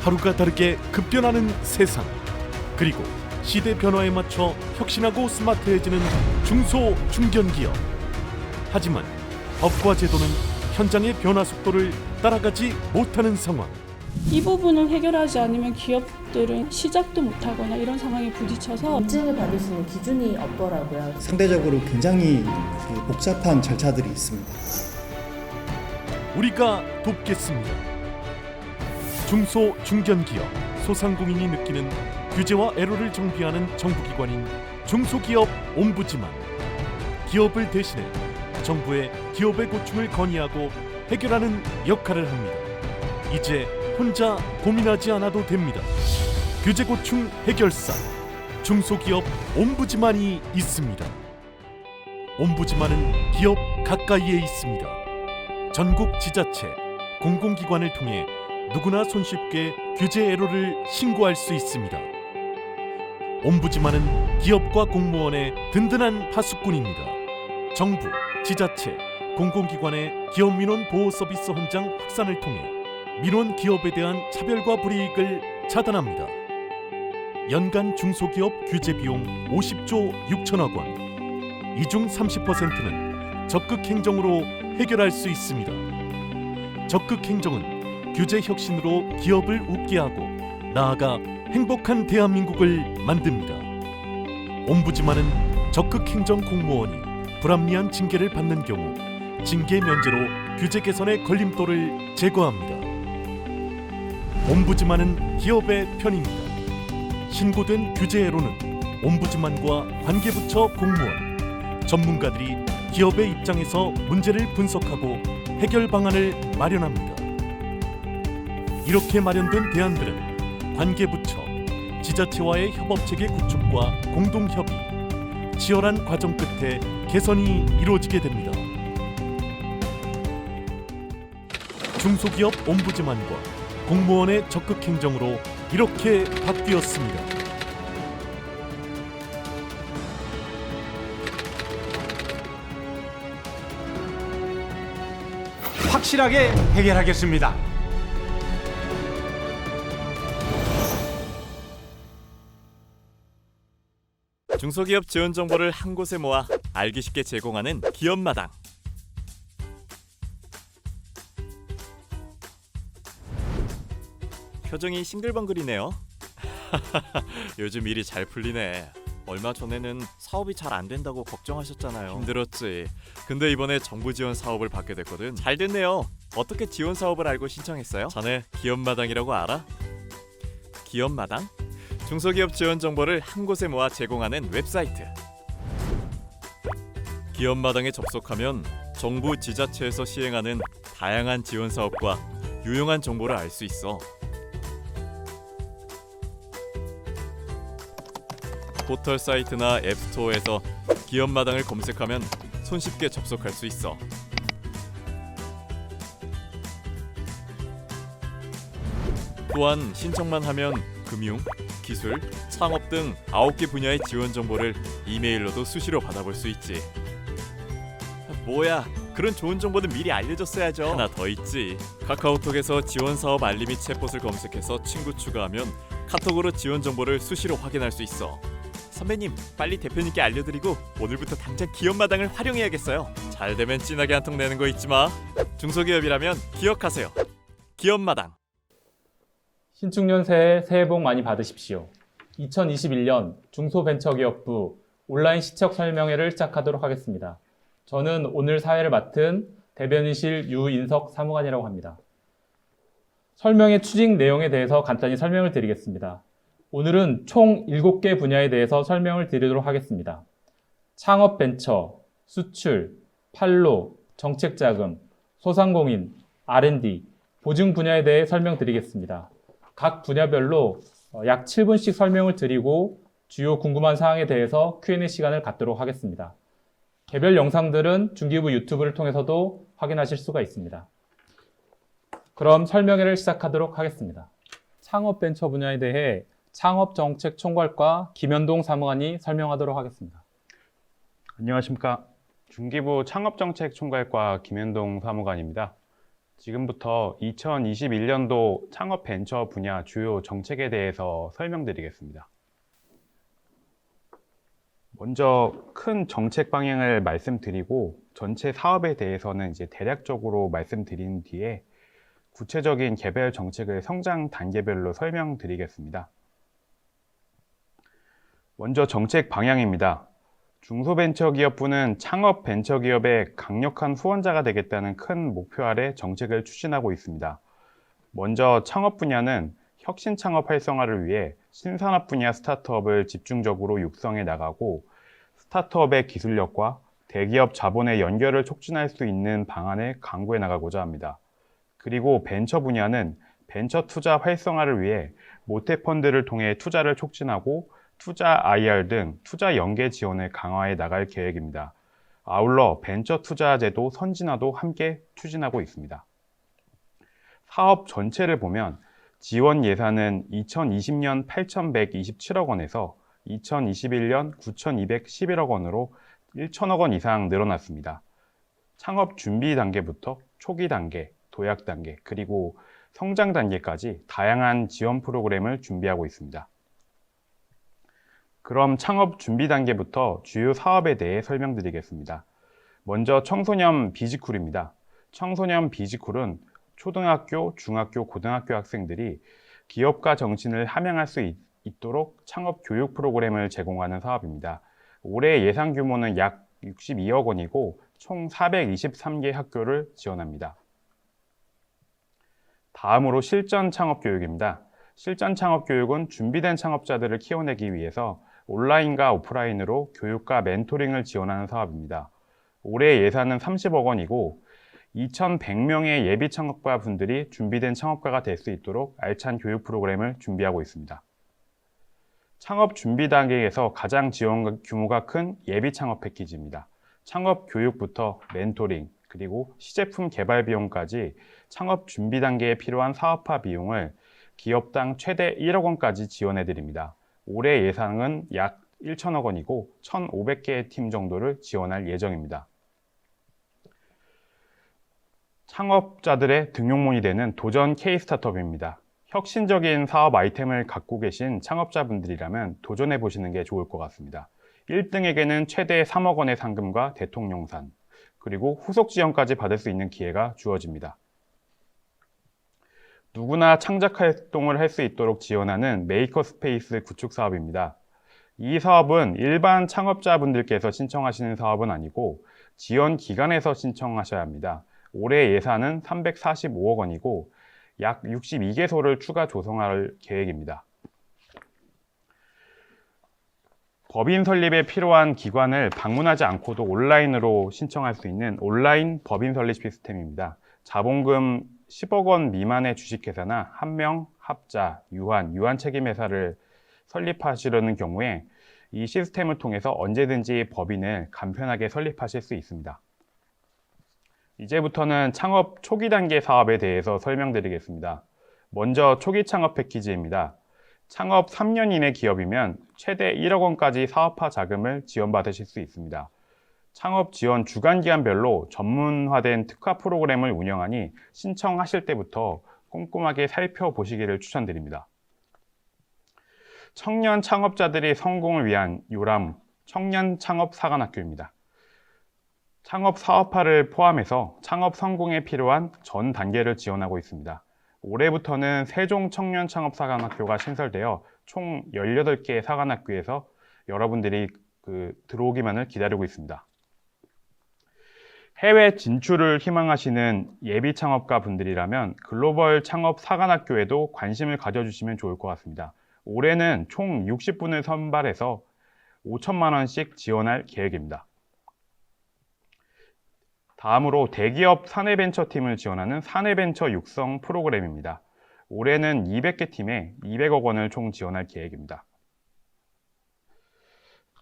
하루가 다르게 급변하는 세상, 그리고 시대 변화에 맞춰 혁신하고 스마트해지는 중소 중견기업. 하지만 법과 제도는 현장의 변화 속도를 따라가지 못하는 상황. 이 부분을 해결하지 않으면 기업들은 시작도 못하거나 이런 상황에 부딪혀서 인증을 받을 수 있는 기준이 없더라고요. 상대적으로 굉장히 복잡한 절차들이 있습니다. 우리가 돕겠습니다. 중소 중견기업 소상공인이 느끼는 규제와 애로를 정비하는 정부기관인 중소기업 옴부즈만. 기업을 대신해 정부의 기업의 고충을 건의하고 해결하는 역할을 합니다. 이제 혼자 고민하지 않아도 됩니다. 규제 고충 해결사 중소기업 옴부즈만이 있습니다. 옴부즈만은 기업 가까이에 있습니다. 전국 지자체, 공공기관을 통해 누구나 손쉽게 규제 애로를 신고할 수 있습니다. 옴부즈만은 기업과 공무원의 든든한 파수꾼입니다. 정부, 지자체, 공공기관의 기업민원 보호 서비스 헌장 확산을 통해 민원 기업에 대한 차별과 불이익을 차단합니다. 연간 중소기업 규제 비용 50조 6천억 원. 이 중 30%는 적극 행정으로 해결할 수 있습니다. 적극 행정은 규제 혁신으로 기업을 웃게 하고 나아가 행복한 대한민국을 만듭니다. 옴부즈만은 적극 행정 공무원이 불합리한 징계를 받는 경우 징계 면제로 규제 개선의 걸림돌을 제거합니다. 옴부즈만은 기업의 편입니다. 신고된 규제 애로는 옴부즈만과 관계부처 공무원, 전문가들이 기업의 입장에서 문제를 분석하고 해결 방안을 마련합니다. 이렇게 마련된 대안들은 관계부처, 지자체와의 협업체계 구축과 공동협의, 치열한 과정 끝에 개선이 이루어지게 됩니다. 중소기업 옴부즈만과 공무원의 적극 행정으로 이렇게 바뀌었습니다. 확실하게 해결하겠습니다. 중소기업 지원 정보를 한 곳에 모아 알기 쉽게 제공하는 기업마당. 표정이 싱글벙글이네요. 요즘 일이 잘 풀리네. 얼마 전에는 사업이 잘 안 된다고 걱정하셨잖아요. 힘들었지. 근데 이번에 정부 지원 사업을 받게 됐거든. 잘 됐네요. 어떻게 지원 사업을 알고 신청했어요? 자네 기업마당이라고 알아? 기업마당? 중소기업 지원 정보를 한 곳에 모아 제공하는 웹사이트. 기업마당에 접속하면 정부 지자체에서 시행하는 다양한 지원 사업과 유용한 정보를 알 수 있어. 포털 사이트나 앱스토어에서 기업마당을 검색하면 손쉽게 접속할 수 있어. 또한 신청만 하면 금융, 기술, 창업 등 9개 분야의 지원 정보를 이메일로도 수시로 받아볼 수 있지. 뭐야, 그런 좋은 정보는 미리 알려줬어야죠. 하나 더 있지. 카카오톡에서 지원 사업 알림 및 챗봇을 검색해서 친구 추가하면 카톡으로 지원 정보를 수시로 확인할 수 있어. 선배님, 빨리 대표님께 알려드리고 오늘부터 당장 기업마당을 활용해야겠어요. 잘 되면 진하게 한 통 내는 거 잊지 마. 중소기업이라면 기억하세요. 기업마당. 신축년 새해 복 많이 받으십시오. 2021년 중소벤처기업부 온라인 시책 설명회를 시작하도록 하겠습니다. 저는 오늘 사회를 맡은 대변인실 유인석 사무관이라고 합니다. 설명회 추진 내용에 대해서 간단히 설명을 드리겠습니다. 오늘은 총 7개 분야에 대해서 설명을 드리도록 하겠습니다. 창업벤처, 수출, 판로, 정책자금, 소상공인, R&D, 보증 분야에 대해 설명드리겠습니다. 각 분야별로 약 7분씩 설명을 드리고 주요 궁금한 사항에 대해서 Q&A 시간을 갖도록 하겠습니다. 개별 영상들은 중기부 유튜브를 통해서도 확인하실 수가 있습니다. 그럼 설명회를 시작하도록 하겠습니다. 창업벤처 분야에 대해 창업정책총괄과 김현동 사무관이 설명하도록 하겠습니다. 안녕하십니까. 중기부 창업정책총괄과 김현동 사무관입니다. 지금부터 2021년도 창업 벤처 분야 주요 정책에 대해서 설명드리겠습니다. 먼저 큰 정책 방향을 말씀드리고 전체 사업에 대해서는 이제 대략적으로 말씀드린 뒤에 구체적인 개별 정책을 성장 단계별로 설명드리겠습니다. 먼저 정책 방향입니다. 중소벤처기업부는 창업 벤처기업의 강력한 후원자가 되겠다는 큰 목표 아래 정책을 추진하고 있습니다. 먼저 창업 분야는 혁신 창업 활성화를 위해 신산업 분야 스타트업을 집중적으로 육성해 나가고 스타트업의 기술력과 대기업 자본의 연결을 촉진할 수 있는 방안을 강구해 나가고자 합니다. 그리고 벤처 분야는 벤처 투자 활성화를 위해 모태펀드를 통해 투자를 촉진하고 투자 IR 등 투자 연계 지원을 강화해 나갈 계획입니다. 아울러 벤처 투자 제도 선진화도 함께 추진하고 있습니다. 사업 전체를 보면 지원 예산은 2020년 8,127억 원에서 2021년 9,211억 원으로 1천억 원 이상 늘어났습니다. 창업 준비 단계부터 초기 단계, 도약 단계, 그리고 성장 단계까지 다양한 지원 프로그램을 준비하고 있습니다. 그럼 창업 준비 단계부터 주요 사업에 대해 설명드리겠습니다. 먼저 청소년 비지쿨입니다. 청소년 비지쿨은 초등학교, 중학교, 고등학교 학생들이 기업가 정신을 함양할 수 있도록 창업 교육 프로그램을 제공하는 사업입니다. 올해 예상 규모는 약 62억 원이고 총 423개 학교를 지원합니다. 다음으로 실전 창업 교육입니다. 실전 창업 교육은 준비된 창업자들을 키워내기 위해서 온라인과 오프라인으로 교육과 멘토링을 지원하는 사업입니다. 올해 예산은 30억 원이고 2,100명의 예비 창업가 분들이 준비된 창업가가 될 수 있도록 알찬 교육 프로그램을 준비하고 있습니다. 창업 준비 단계에서 가장 지원 규모가 큰 예비 창업 패키지입니다. 창업 교육부터 멘토링, 그리고 시제품 개발 비용까지 창업 준비 단계에 필요한 사업화 비용을 기업당 최대 1억 원까지 지원해 드립니다. 올해 예산은 약 1천억 원이고 1,500개의 팀 정도를 지원할 예정입니다. 창업자들의 등용문이 되는 도전 K-스타트업입니다. 혁신적인 사업 아이템을 갖고 계신 창업자분들이라면 도전해 보시는 게 좋을 것 같습니다. 1등에게는 최대 3억 원의 상금과 대통령산, 그리고 후속 지원까지 받을 수 있는 기회가 주어집니다. 누구나 창작 활동을 할 수 있도록 지원하는 메이커 스페이스 구축 사업입니다. 이 사업은 일반 창업자분들께서 신청하시는 사업은 아니고 지원 기관에서 신청하셔야 합니다. 올해 예산은 345억 원이고 약 62개소를 추가 조성할 계획입니다. 법인 설립에 필요한 기관을 방문하지 않고도 온라인으로 신청할 수 있는 온라인 법인 설립 시스템입니다. 자본금 10억 원 미만의 주식회사나 한명, 합자, 유한 책임회사를 설립하시려는 경우에 이 시스템을 통해서 언제든지 법인을 간편하게 설립하실 수 있습니다. 이제부터는 창업 초기 단계 사업에 대해서 설명드리겠습니다. 먼저 초기 창업 패키지입니다. 창업 3년 이내 기업이면 최대 1억 원까지 사업화 자금을 지원받으실 수 있습니다. 창업 지원 주간기간별로 전문화된 특화 프로그램을 운영하니 신청하실 때부터 꼼꼼하게 살펴보시기를 추천드립니다. 청년 창업자들의 성공을 위한 요람 청년 창업 사관학교입니다. 창업 사업화를 포함해서 창업 성공에 필요한 전 단계를 지원하고 있습니다. 올해부터는 세종 청년 창업 사관학교가 신설되어 총 18개의 사관학교에서 여러분들이 들어오기만을 기다리고 있습니다. 해외 진출을 희망하시는 예비 창업가 분들이라면 글로벌 창업 사관학교에도 관심을 가져주시면 좋을 것 같습니다. 올해는 총 60분을 선발해서 5천만 원씩 지원할 계획입니다. 다음으로 대기업 사내벤처팀을 지원하는 사내벤처 육성 프로그램입니다. 올해는 200개 팀에 200억 원을 총 지원할 계획입니다.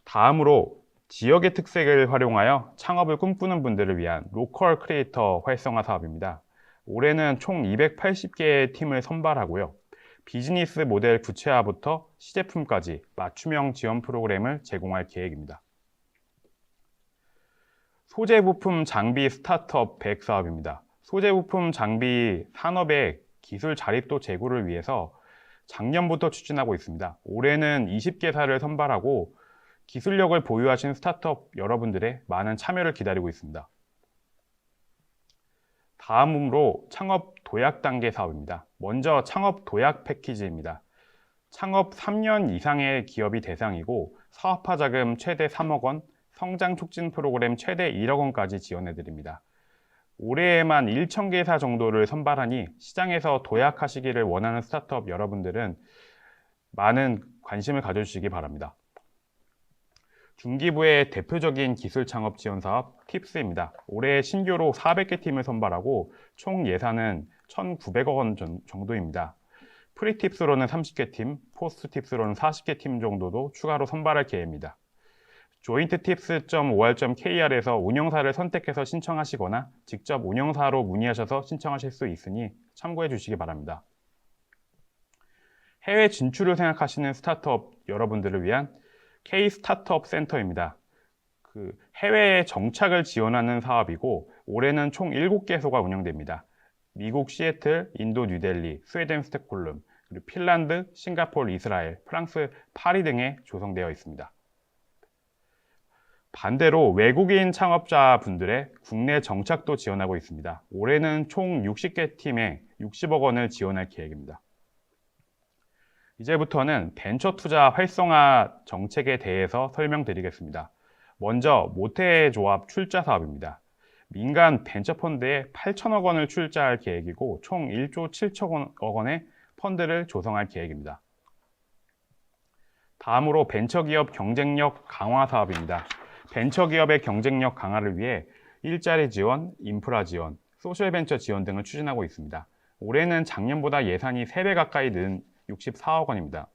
다음으로 지역의 특색을 활용하여 창업을 꿈꾸는 분들을 위한 로컬 크리에이터 활성화 사업입니다. 올해는 총 280개의 팀을 선발하고요. 비즈니스 모델 구체화부터 시제품까지 맞춤형 지원 프로그램을 제공할 계획입니다. 소재 부품 장비 스타트업 100 사업입니다. 소재 부품 장비 산업의 기술 자립도 제고를 위해서 작년부터 추진하고 있습니다. 올해는 20개사를 선발하고 기술력을 보유하신 스타트업 여러분들의 많은 참여를 기다리고 있습니다. 다음으로 창업 도약 단계 사업입니다. 먼저 창업 도약 패키지입니다. 창업 3년 이상의 기업이 대상이고 사업화 자금 최대 3억 원, 성장 촉진 프로그램 최대 1억 원까지 지원해 드립니다. 올해에만 1,000개사 정도를 선발하니 시장에서 도약하시기를 원하는 스타트업 여러분들은 많은 관심을 가져주시기 바랍니다. 중기부의 대표적인 기술 창업 지원 사업 팁스입니다. 올해 신규로 400개 팀을 선발하고 총 예산은 1,900억 원 정도입니다. 프리팁스로는 30개 팀, 포스트팁스로는 40개 팀 정도도 추가로 선발할 계획입니다. jointtips.or.kr에서 운영사를 선택해서 신청하시거나 직접 운영사로 문의하셔서 신청하실 수 있으니 참고해 주시기 바랍니다. 해외 진출을 생각하시는 스타트업 여러분들을 위한 K-스타트업 센터입니다. 해외에 정착을 지원하는 사업이고 올해는 총 7개소가 운영됩니다. 미국 시애틀, 인도 뉴델리, 스웨덴 스톡홀름, 그리고 핀란드, 싱가포르, 이스라엘, 프랑스, 파리 등에 조성되어 있습니다. 반대로 외국인 창업자분들의 국내 정착도 지원하고 있습니다. 올해는 총 60개 팀에 60억 원을 지원할 계획입니다. 이제부터는 벤처 투자 활성화 정책에 대해서 설명드리겠습니다. 먼저 모태조합 출자 사업입니다. 민간 벤처펀드에 8천억 원을 출자할 계획이고 총 1조 7천억 원의 펀드를 조성할 계획입니다. 다음으로 벤처기업 경쟁력 강화 사업입니다. 벤처기업의 경쟁력 강화를 위해 일자리 지원, 인프라 지원, 소셜벤처 지원 등을 추진하고 있습니다. 올해는 작년보다 예산이 3배 가까이 는 64억 원입니다.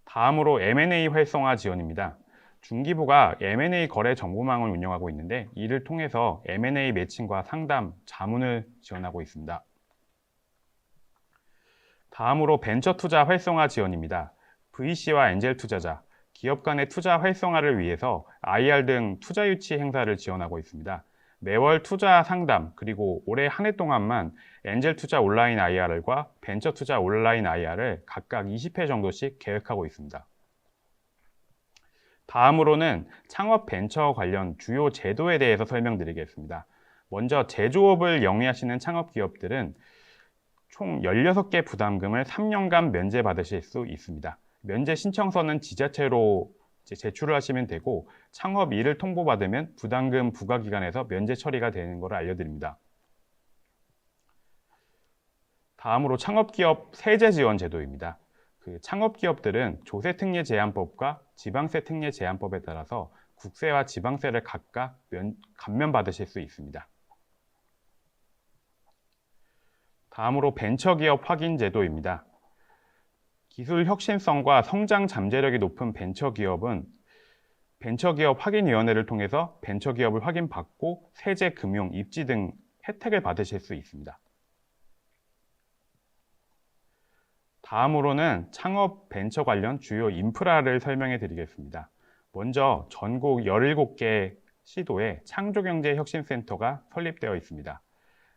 다음으로 M&A 활성화 지원입니다. 중기부가 M&A 거래 정보망을 운영하고 있는데 이를 통해서 M&A 매칭과 상담, 자문을 지원하고 있습니다. 다음으로 벤처 투자 활성화 지원입니다. VC와 엔젤 투자자, 기업 간의 투자 활성화를 위해서 IR 등 투자 유치 행사를 지원하고 있습니다. 매월 투자 상담, 그리고 올해 한 해 동안만 엔젤 투자 온라인 IR과 벤처 투자 온라인 IR을 각각 20회 정도씩 계획하고 있습니다. 다음으로는 창업 벤처 관련 주요 제도에 대해서 설명드리겠습니다. 먼저 제조업을 영위하시는 창업 기업들은 총 16개 부담금을 3년간 면제받으실 수 있습니다. 면제 신청서는 지자체로 제출을 하시면 되고 창업 일을 통보받으면 부담금 부과기간에서 면제 처리가 되는 것을 알려드립니다. 다음으로 창업기업 세제 지원 제도입니다. 창업기업들은 조세특례 제한법과 지방세 특례 제한법에 따라서 국세와 지방세를 각각 감면받으실 수 있습니다. 다음으로 벤처기업 확인 제도입니다. 기술 혁신성과 성장 잠재력이 높은 벤처기업은 벤처기업 확인위원회를 통해서 벤처기업을 확인받고 세제, 금융, 입지 등 혜택을 받으실 수 있습니다. 다음으로는 창업 벤처 관련 주요 인프라를 설명해 드리겠습니다. 먼저 전국 17개 시도에 창조경제혁신센터가 설립되어 있습니다.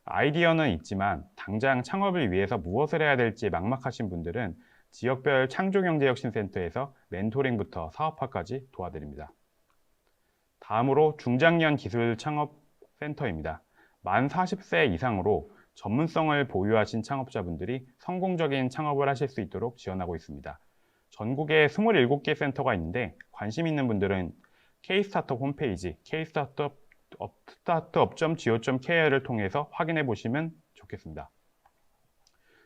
아이디어는 있지만 당장 창업을 위해서 무엇을 해야 될지 막막하신 분들은 지역별 창조경제혁신센터에서 멘토링부터 사업화까지 도와드립니다. 다음으로 중장년 기술 창업센터입니다. 만 40세 이상으로 전문성을 보유하신 창업자분들이 성공적인 창업을 하실 수 있도록 지원하고 있습니다. 전국에 27개 센터가 있는데 관심 있는 분들은 K-스타트업 홈페이지 kstartup.go.kr을 통해서 확인해 보시면 좋겠습니다.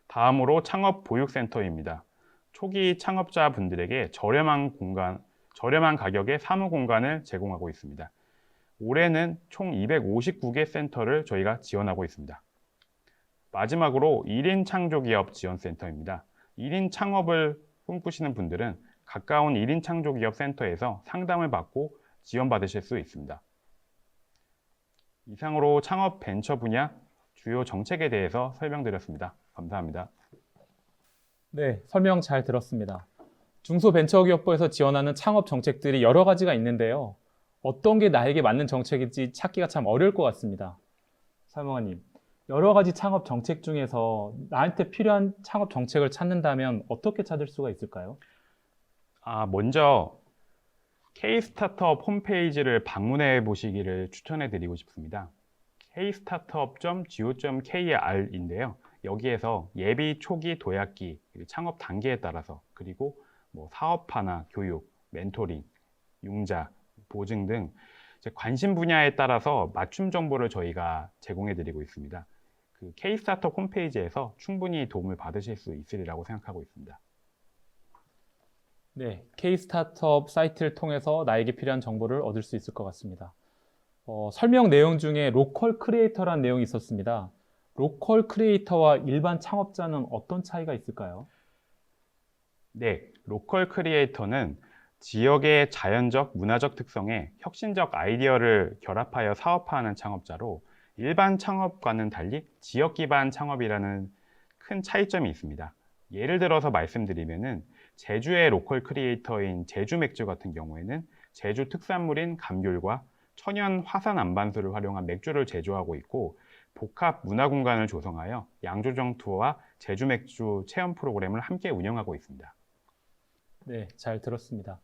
다음으로 창업 보육센터입니다. 초기 창업자분들에게 저렴한 가격의 사무 공간을 제공하고 있습니다. 올해는 총 259개 센터를 저희가 지원하고 있습니다. 마지막으로 1인 창조기업 지원센터입니다. 1인 창업을 꿈꾸시는 분들은 가까운 1인 창조기업 센터에서 상담을 받고 지원받으실 수 있습니다. 이상으로 창업 벤처 분야 주요 정책에 대해서 설명드렸습니다. 감사합니다. 네, 설명 잘 들었습니다. 중소벤처기업부에서 지원하는 창업 정책들이 여러 가지가 있는데요. 어떤 게 나에게 맞는 정책인지 찾기가 참 어려울 것 같습니다. 사무관님, 여러 가지 창업 정책 중에서 나한테 필요한 창업 정책을 찾는다면 어떻게 찾을 수가 있을까요? 먼저 K-스타트업 홈페이지를 방문해 보시기를 추천해 드리고 싶습니다. kstartup.go.kr인데요. 여기에서 예비 초기 도약기, 창업 단계에 따라서 그리고 사업화나 교육, 멘토링, 융자, 보증 등 이제 관심 분야에 따라서 맞춤 정보를 저희가 제공해 드리고 있습니다. 그 K-스타트업 홈페이지에서 충분히 도움을 받으실 수 있으리라고 생각하고 있습니다. 네, K-스타트업 사이트를 통해서 나에게 필요한 정보를 얻을 수 있을 것 같습니다. 설명 내용 중에 로컬 크리에이터라는 내용이 있었습니다. 로컬 크리에이터와 일반 창업자는 어떤 차이가 있을까요? 네, 로컬 크리에이터는 지역의 자연적, 문화적 특성에 혁신적 아이디어를 결합하여 사업화하는 창업자로 일반 창업과는 달리 지역 기반 창업이라는 큰 차이점이 있습니다. 예를 들어서 말씀드리면은 제주의 로컬 크리에이터인 제주 맥주 같은 경우에는 제주 특산물인 감귤과 천연 화산 안반수를 활용한 맥주를 제조하고 있고 복합 문화 공간을 조성하여 양조장 투어와 제주 맥주 체험 프로그램을 함께 운영하고 있습니다. 네, 잘 들었습니다.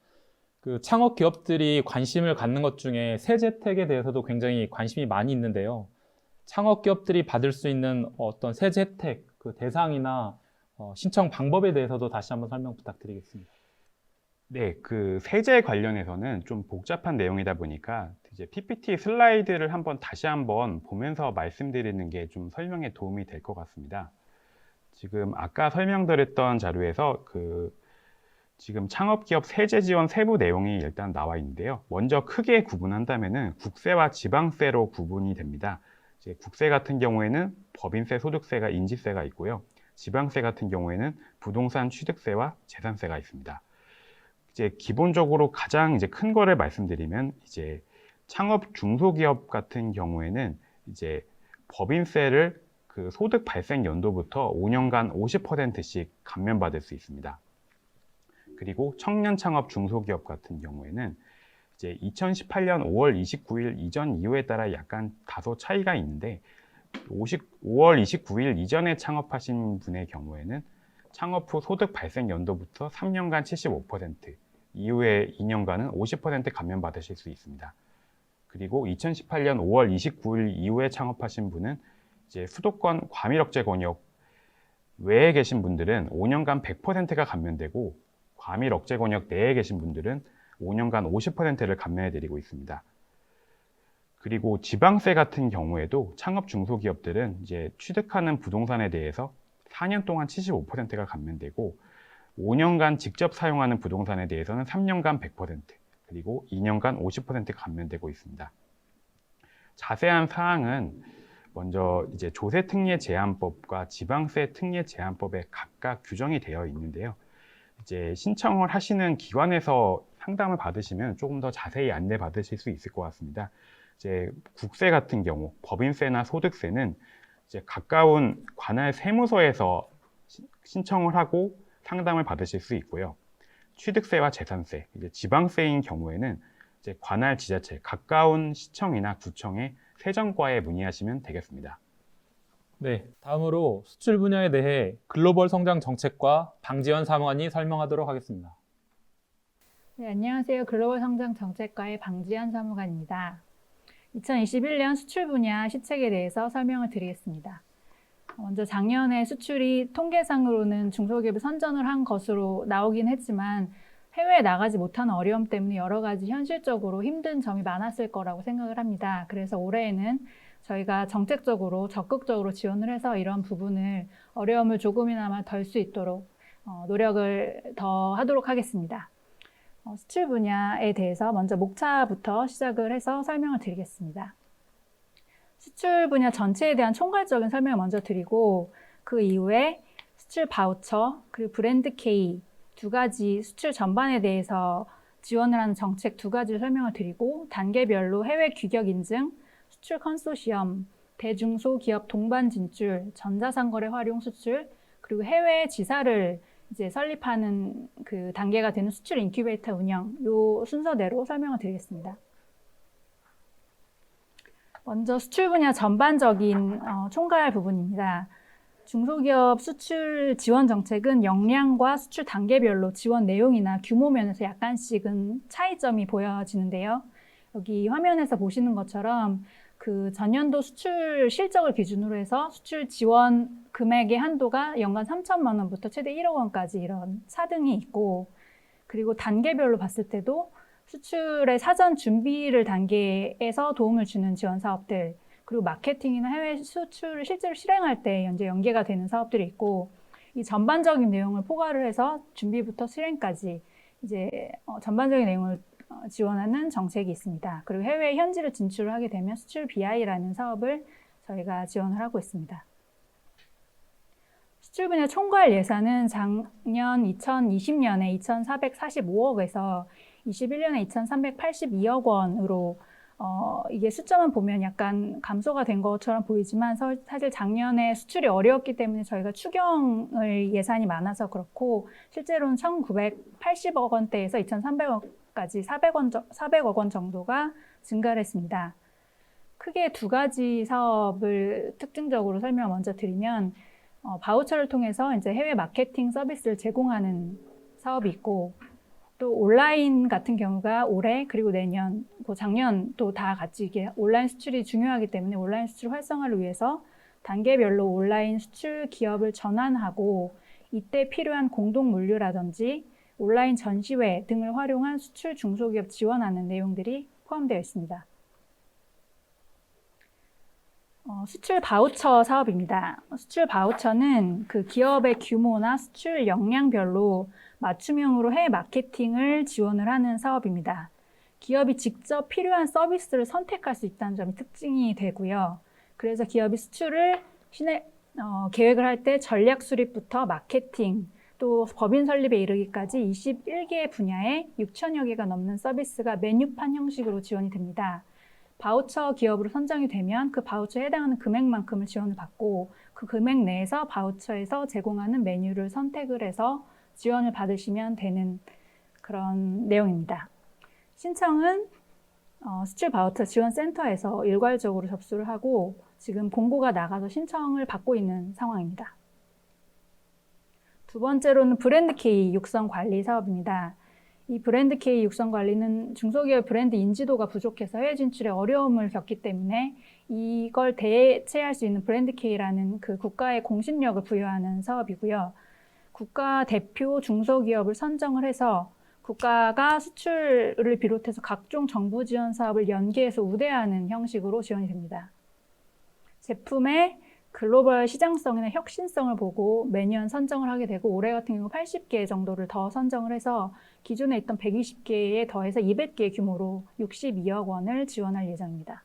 그 창업 기업들이 관심을 갖는 것 중에 세제택에 대해서도 굉장히 관심이 많이 있는데요. 창업 기업들이 받을 수 있는 어떤 세제 혜택, 그 대상이나 신청 방법에 대해서도 다시 한번 설명 부탁드리겠습니다. 네, 그 세제 관련해서는 좀 복잡한 내용이다 보니까 이제 PPT 슬라이드를 다시 한번 보면서 말씀드리는 게 좀 설명에 도움이 될 것 같습니다. 지금 아까 설명드렸던 자료에서 지금 창업기업 세제 지원 세부 내용이 일단 나와 있는데요. 먼저 크게 구분한다면은 국세와 지방세로 구분이 됩니다. 이제 국세 같은 경우에는 법인세, 소득세가 인지세가 있고요. 지방세 같은 경우에는 부동산 취득세와 재산세가 있습니다. 이제 기본적으로 가장 이제 큰 거를 말씀드리면 이제 창업 중소기업 같은 경우에는 이제 법인세를 그 소득 발생 연도부터 5년간 50%씩 감면받을 수 있습니다. 그리고 청년 창업 중소기업 같은 경우에는 이제 2018년 5월 29일 이전 이후에 따라 약간 다소 차이가 있는데 5월 29일 이전에 창업하신 분의 경우에는 창업 후 소득 발생 연도부터 3년간 75%, 이후에 2년간은 50% 감면받으실 수 있습니다. 그리고 2018년 5월 29일 이후에 창업하신 분은 이제 수도권 과밀억제 권역 외에 계신 분들은 5년간 100%가 감면되고 과밀억제 권역 내에 계신 분들은 5년간 50%를 감면해 드리고 있습니다. 그리고 지방세 같은 경우에도 창업 중소기업들은 이제 취득하는 부동산에 대해서 4년 동안 75%가 감면되고 5년간 직접 사용하는 부동산에 대해서는 3년간 100%, 그리고 2년간 50%가 감면되고 있습니다. 자세한 사항은 먼저 이제 조세특례 제한법과 지방세 특례 제한법에 각각 규정이 되어 있는데요. 이제 신청을 하시는 기관에서 상담을 받으시면 조금 더 자세히 안내 받으실 수 있을 것 같습니다. 이제 국세 같은 경우, 법인세나 소득세는 이제 가까운 관할 세무서에서 신청을 하고 상담을 받으실 수 있고요. 취득세와 재산세, 이제 지방세인 경우에는 이제 관할 지자체, 가까운 시청이나 구청의 세정과에 문의하시면 되겠습니다. 네, 다음으로 수출 분야에 대해 글로벌 성장 정책과 방지현 사무관이 설명하도록 하겠습니다. 네, 안녕하세요. 글로벌 성장 정책과의 방지현 사무관입니다. 2021년 수출 분야 시책에 대해서 설명을 드리겠습니다. 먼저 작년에 수출이 통계상으로는 중소기업이 선전을 한 것으로 나오긴 했지만 해외에 나가지 못하는 어려움 때문에 여러 가지 현실적으로 힘든 점이 많았을 거라고 생각을 합니다. 그래서 올해에는 저희가 정책적으로 적극적으로 지원을 해서 이런 부분을 어려움을 조금이나마 덜 수 있도록 노력을 더 하도록 하겠습니다. 수출 분야에 대해서 먼저 목차부터 시작을 해서 설명을 드리겠습니다. 수출 분야 전체에 대한 총괄적인 설명을 먼저 드리고 그 이후에 수출 바우처 그리고 브랜드 K 두 가지 수출 전반에 대해서 지원을 하는 정책 두 가지를 설명을 드리고 단계별로 해외 규격 인증, 수출 컨소시엄, 대중소기업 동반 진출, 전자상거래 활용 수출, 그리고 해외 지사를 이제 설립하는 그 단계가 되는 수출 인큐베이터 운영, 요 순서대로 설명을 드리겠습니다. 먼저 수출 분야 전반적인 총괄 부분입니다. 중소기업 수출 지원 정책은 역량과 수출 단계별로 지원 내용이나 규모 면에서 약간씩은 차이점이 보여지는데요. 여기 화면에서 보시는 것처럼 그 전년도 수출 실적을 기준으로 해서 수출 지원 금액의 한도가 연간 3천만 원부터 최대 1억 원까지 이런 차등이 있고, 그리고 단계별로 봤을 때도 수출의 사전 준비를 단계에서 도움을 주는 지원 사업들, 그리고 마케팅이나 해외 수출을 실제로 실행할 때 이제 연계가 되는 사업들이 있고, 이 전반적인 내용을 포괄을 해서 준비부터 실행까지 이제 전반적인 내용을 지원하는 정책이 있습니다. 그리고 해외 현지를 진출을 하게 되면 수출 BI라는 사업을 저희가 지원을 하고 있습니다. 수출 분야 총괄 예산은 작년 2020년에 2,445억에서 21년에 2,382억 원으로 이게 숫자만 보면 약간 감소가 된 것처럼 보이지만 사실 작년에 수출이 어려웠기 때문에 저희가 추경을 예산이 많아서 그렇고, 실제로는 1,980억 원대에서 2,300억까지 400억 원 정도가 증가를 했습니다. 크게 두 가지 사업을 특징적으로 설명을 먼저 드리면, 바우처를 통해서 이제 해외 마케팅 서비스를 제공하는 사업이 있고, 또 온라인 같은 경우가 올해 그리고 내년, 작년 또 다 같이 이게 온라인 수출이 중요하기 때문에 온라인 수출 활성화를 위해서 단계별로 온라인 수출 기업을 전환하고, 이때 필요한 공동 물류라든지 온라인 전시회 등을 활용한 수출 중소기업 지원하는 내용들이 포함되어 있습니다. 수출 바우처 사업입니다. 수출 바우처는 그 기업의 규모나 수출 역량별로 맞춤형으로 해외 마케팅을 지원을 하는 사업입니다. 기업이 직접 필요한 서비스를 선택할 수 있다는 점이 특징이 되고요. 그래서 기업이 수출을 계획을 할 때 전략 수립부터 마케팅, 또 법인 설립에 이르기까지 21개 분야에 6천여 개가 넘는 서비스가 메뉴판 형식으로 지원이 됩니다. 바우처 기업으로 선정이 되면 그 바우처에 해당하는 금액만큼을 지원을 받고, 그 금액 내에서 바우처에서 제공하는 메뉴를 선택을 해서 지원을 받으시면 되는 그런 내용입니다. 신청은 수출 바우처 지원센터에서 일괄적으로 접수를 하고, 지금 공고가 나가서 신청을 받고 있는 상황입니다. 두 번째로는 브랜드 K 육성 관리 사업입니다. 이 브랜드 K 육성 관리는 중소기업 브랜드 인지도가 부족해서 해외 진출에 어려움을 겪기 때문에 이걸 대체할 수 있는 브랜드 K라는 그 국가의 공신력을 부여하는 사업이고요. 국가 대표 중소기업을 선정을 해서 국가가 수출을 비롯해서 각종 정부 지원 사업을 연계해서 우대하는 형식으로 지원이 됩니다. 제품의 글로벌 시장성이나 혁신성을 보고 매년 선정을 하게 되고, 올해 같은 경우 80개 정도를 더 선정을 해서 기존에 있던 120개에 더해서 200개 규모로 62억 원을 지원할 예정입니다.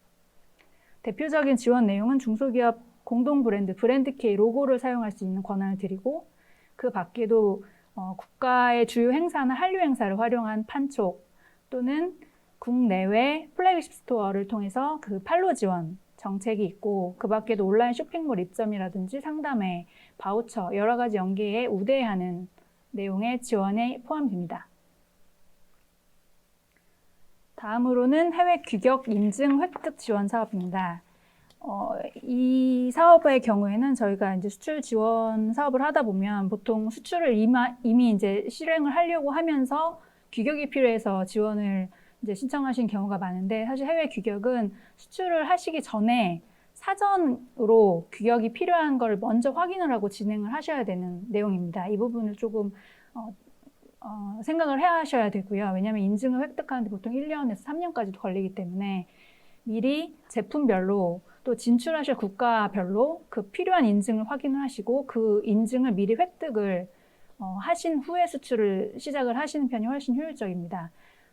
대표적인 지원 내용은 중소기업 공동 브랜드 K 로고를 사용할 수 있는 권한을 드리고, 그 밖에도 국가의 주요 행사나 한류 행사를 활용한 판촉, 또는 국내외 플래그십 스토어를 통해서 그 판로 지원 정책이 있고, 그 밖에도 온라인 쇼핑몰 입점이라든지 상담회, 바우처 여러 가지 연계에 우대하는 내용의 지원에 포함됩니다. 다음으로는 해외 규격 인증 획득 지원 사업입니다. 이 사업의 경우에는 저희가 이제 수출 지원 사업을 하다 보면 보통 수출을 이미 이제 실행을 하려고 하면서 규격이 필요해서 지원을 이제 신청하신 경우가 많은데, 사실 해외 규격은 수출을 하시기 전에 사전으로 규격이 필요한 걸 먼저 확인을 하고 진행을 하셔야 되는 내용입니다. 이 부분을 조금 생각을 해야 하셔야 되고요. 왜냐하면 인증을 획득하는데 보통 1년에서 3년까지도 걸리기 때문에 미리 제품별로 또 진출하실 국가별로 그 필요한 인증을 확인을 하시고, 그 인증을 미리 획득을 하신 후에 수출을 시작을 하시는 편이 훨씬 효율적입니다.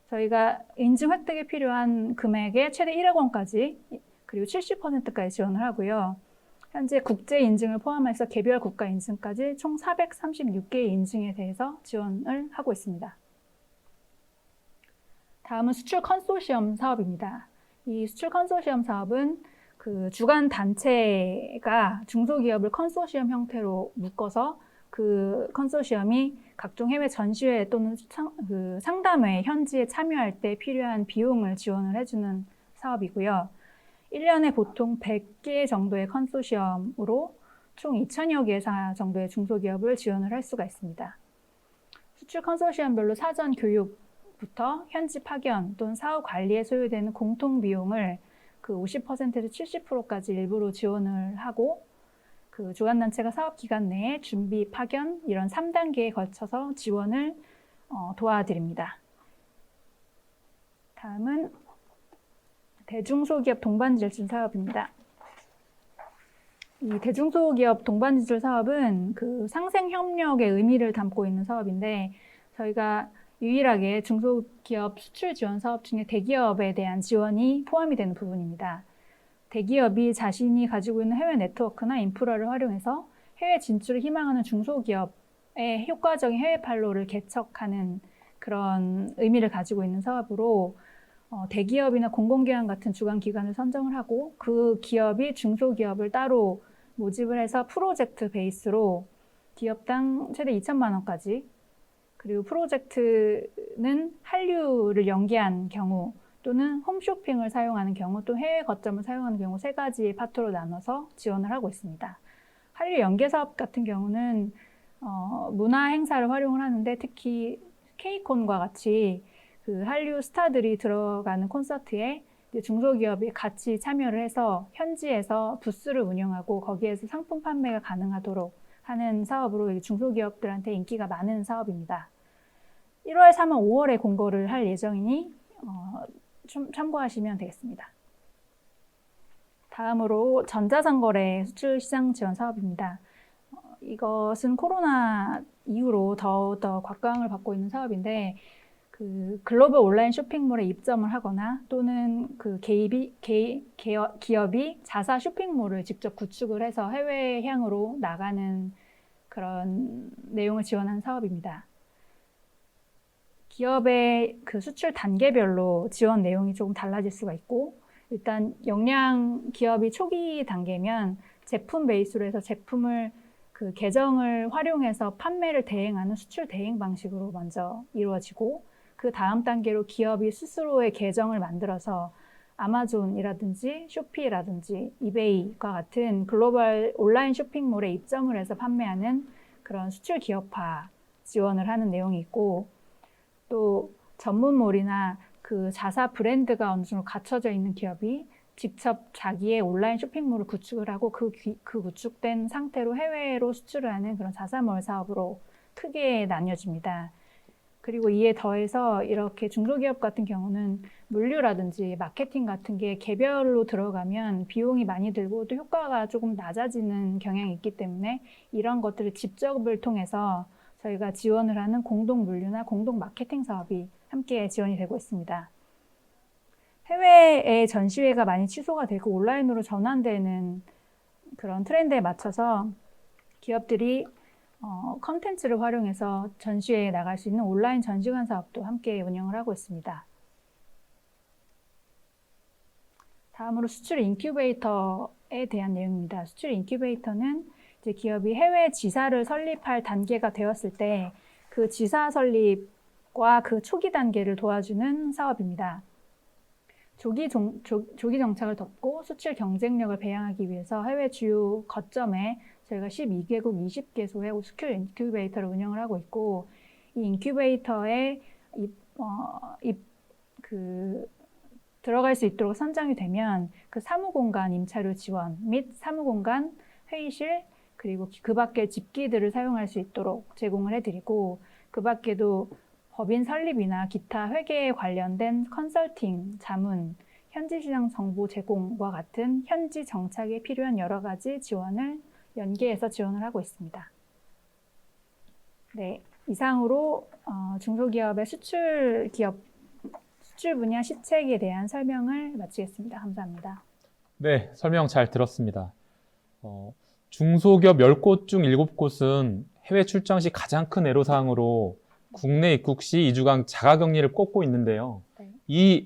저희가 인증 획득에 필요한 금액의 최대 1억 원까지 그리고 70%까지 지원을 하고요. 현재 국제 인증을 포함해서 개별 국가 인증까지 총 436개의 인증에 대해서 지원을 하고 있습니다. 다음은 수출 컨소시엄 사업입니다. 이 수출 컨소시엄 사업은 그 주관 단체가 중소기업을 컨소시엄 형태로 묶어서 그 컨소시엄이 각종 해외 전시회 또는 상담회 현지에 참여할 때 필요한 비용을 지원을 해주는 사업이고요. 1년에 보통 100개 정도의 컨소시엄으로 총 2,000여 개사 정도의 중소기업을 지원을 할 수가 있습니다. 수출 컨소시엄별로 사전 교육부터 현지 파견 또는 사업 관리에 소요되는 공통 비용을 그 50%에서 70%까지 일부러 지원을 하고 그 주관단체가 사업 기간 내에 준비, 파견 이런 3단계에 걸쳐서 지원을 도와드립니다. 다음은 대중소기업 동반지출 사업입니다. 이 대중소기업 동반지출 사업은 그 상생협력의 의미를 담고 있는 사업인데 저희가 유일하게 중소기업 수출 지원 사업 중에 대기업에 대한 지원이 포함이 되는 부분입니다. 대기업이 자신이 가지고 있는 해외 네트워크나 인프라를 활용해서 해외 진출을 희망하는 중소기업의 효과적인 해외 판로를 개척하는 그런 의미를 가지고 있는 사업으로 대기업이나 공공기관 같은 주관기관을 선정을 하고 그 기업이 중소기업을 따로 모집을 해서 프로젝트 베이스로 기업당 최대 2천만 원까지 그리고 프로젝트는 한류를 연계한 경우 또는 홈쇼핑을 사용하는 경우 또 해외 거점을 사용하는 경우 3가지의 파트로 나눠서 지원을 하고 있습니다. 한류 연계 사업 같은 경우는 문화 행사를 활용을 하는데 특히 K콘과 같이 그 한류 스타들이 들어가는 콘서트에 중소기업이 같이 참여를 해서 현지에서 부스를 운영하고 거기에서 상품 판매가 가능하도록 하는 사업으로 중소기업들한테 인기가 많은 사업입니다. 1월, 3월, 5월에 공고를 할 예정이니 좀 참고하시면 되겠습니다. 다음으로 전자상거래 수출시장 지원 사업입니다. 이것은 코로나 이후로 더더 곽광을 받고 있는 사업인데 그 글로벌 온라인 쇼핑몰에 입점을 하거나 또는 그 기업이 자사 쇼핑몰을 직접 구축을 해서 해외향으로 나가는 그런 내용을 지원한 사업입니다. 기업의 그 수출 단계별로 지원 내용이 조금 달라질 수가 있고 일단 역량 기업이 초기 단계면 제품 베이스로 해서 제품을 그 계정을 활용해서 판매를 대행하는 수출 대행 방식으로 먼저 이루어지고 그 다음 단계로 기업이 스스로의 계정을 만들어서 아마존이라든지 쇼피라든지 이베이과 같은 글로벌 온라인 쇼핑몰에 입점을 해서 판매하는 그런 수출 기업화 지원을 하는 내용이 있고 또 전문몰이나 그 자사 브랜드가 어느 정도 갖춰져 있는 기업이 직접 자기의 온라인 쇼핑몰을 구축을 하고 그 구축된 상태로 해외로 수출을 하는 그런 자사몰 사업으로 크게 나뉘어집니다. 그리고 이에 더해서 이렇게 중소기업 같은 경우는 물류라든지 마케팅 같은 게 개별로 들어가면 비용이 많이 들고 또 효과가 조금 낮아지는 경향이 있기 때문에 이런 것들을 직접을 통해서 저희가 지원을 하는 공동 물류나 공동 마케팅 사업이 함께 지원이 되고 있습니다. 해외의 전시회가 많이 취소가 되고 온라인으로 전환되는 그런 트렌드에 맞춰서 기업들이 컨텐츠를 활용해서 전시회에 나갈 수 있는 온라인 전시관 사업도 함께 운영을 하고 있습니다. 다음으로 수출 인큐베이터에 대한 내용입니다. 수출 인큐베이터는 이제 기업이 해외 지사를 설립할 단계가 되었을 때 그 지사 설립과 그 초기 단계를 도와주는 사업입니다. 조기 정착을 덮고 수출 경쟁력을 배양하기 위해서 해외 주요 거점에 저희가 12개국 20개소의 수출 인큐베이터를 운영을 하고 있고 이 인큐베이터에 들어갈 수 있도록 선정이 되면 그 사무공간 임차료 지원 및 사무공간 회의실 그리고 그 밖에 집기들을 사용할 수 있도록 제공을 해드리고 그 밖에도 법인 설립이나 기타 회계에 관련된 컨설팅, 자문, 현지 시장 정보 제공과 같은 현지 정착에 필요한 여러 가지 지원을 연계해서 지원을 하고 있습니다. 네, 이상으로 중소기업의 수출 분야 시책에 대한 설명을 마치겠습니다. 감사합니다. 네, 설명 잘 들었습니다. 중소기업 10곳 중 7곳은 해외 출장 시 가장 큰 애로사항으로 국내 입국 시 2주간 자가격리를 꼽고 있는데요. 네. 이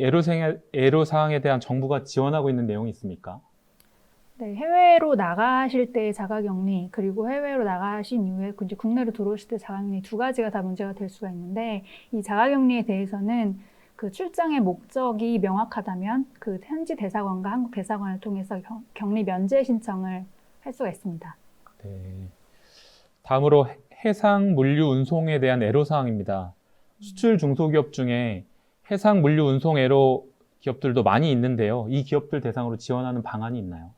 애로사항에 대한 정부가 지원하고 있는 내용이 있습니까? 네, 해외로 나가실 때 자가격리 그리고 해외로 나가신 이후에 이제 국내로 들어오실 때 자가격리 두 가지가 다 문제가 될 수가 있는데 이 자가격리에 대해서는 그 출장의 목적이 명확하다면 그 현지 대사관과 한국 대사관을 통해서 격리 면제 신청을 할 수가 있습니다. 네. 다음으로 해상 물류 운송에 대한 애로사항입니다. 수출 중소기업 중에 해상 물류 운송 애로 기업들도 많이 있는데요. 이 기업들 대상으로 지원하는 방안이 있나요?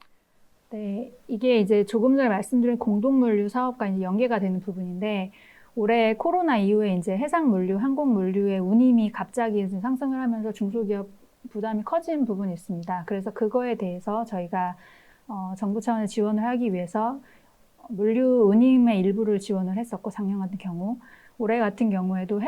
네, 이게 이제 조금 전에 말씀드린 공동물류 사업과 이제 연계가 되는 부분인데, 올해 코로나 이후에 이제 해상물류, 항공물류의 운임이 갑자기 상승을 하면서 중소기업 부담이 커진 부분이 있습니다. 그래서 그거에 대해서 저희가 정부 차원의 지원을 하기 위해서 물류 운임의 일부를 지원을 했었고, 작년 같은 경우. 올해 같은 경우에도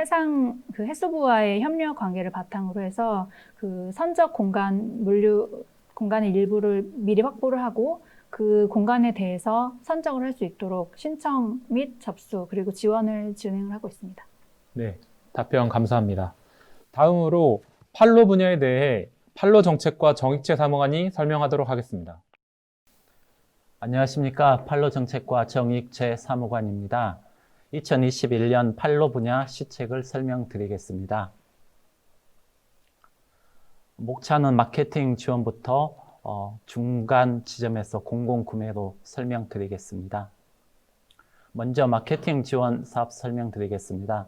그 해수부와의 협력 관계를 바탕으로 해서 그 선적 공간, 물류 공간의 일부를 미리 확보를 하고 그 공간에 대해서 선적을 할 수 있도록 신청 및 접수 그리고 지원을 진행을 하고 있습니다. 네, 답변 감사합니다. 다음으로 판로 분야에 대해 판로 정책과 정익채 사무관이 설명하도록 하겠습니다. 안녕하십니까. 판로 정책과 정익채 사무관입니다. 2021년 판로 분야 시책을 설명드리겠습니다. 목차는 마케팅 지원부터 중간 지점에서 공공구매로 설명드리겠습니다. 먼저 마케팅 지원 사업 설명드리겠습니다.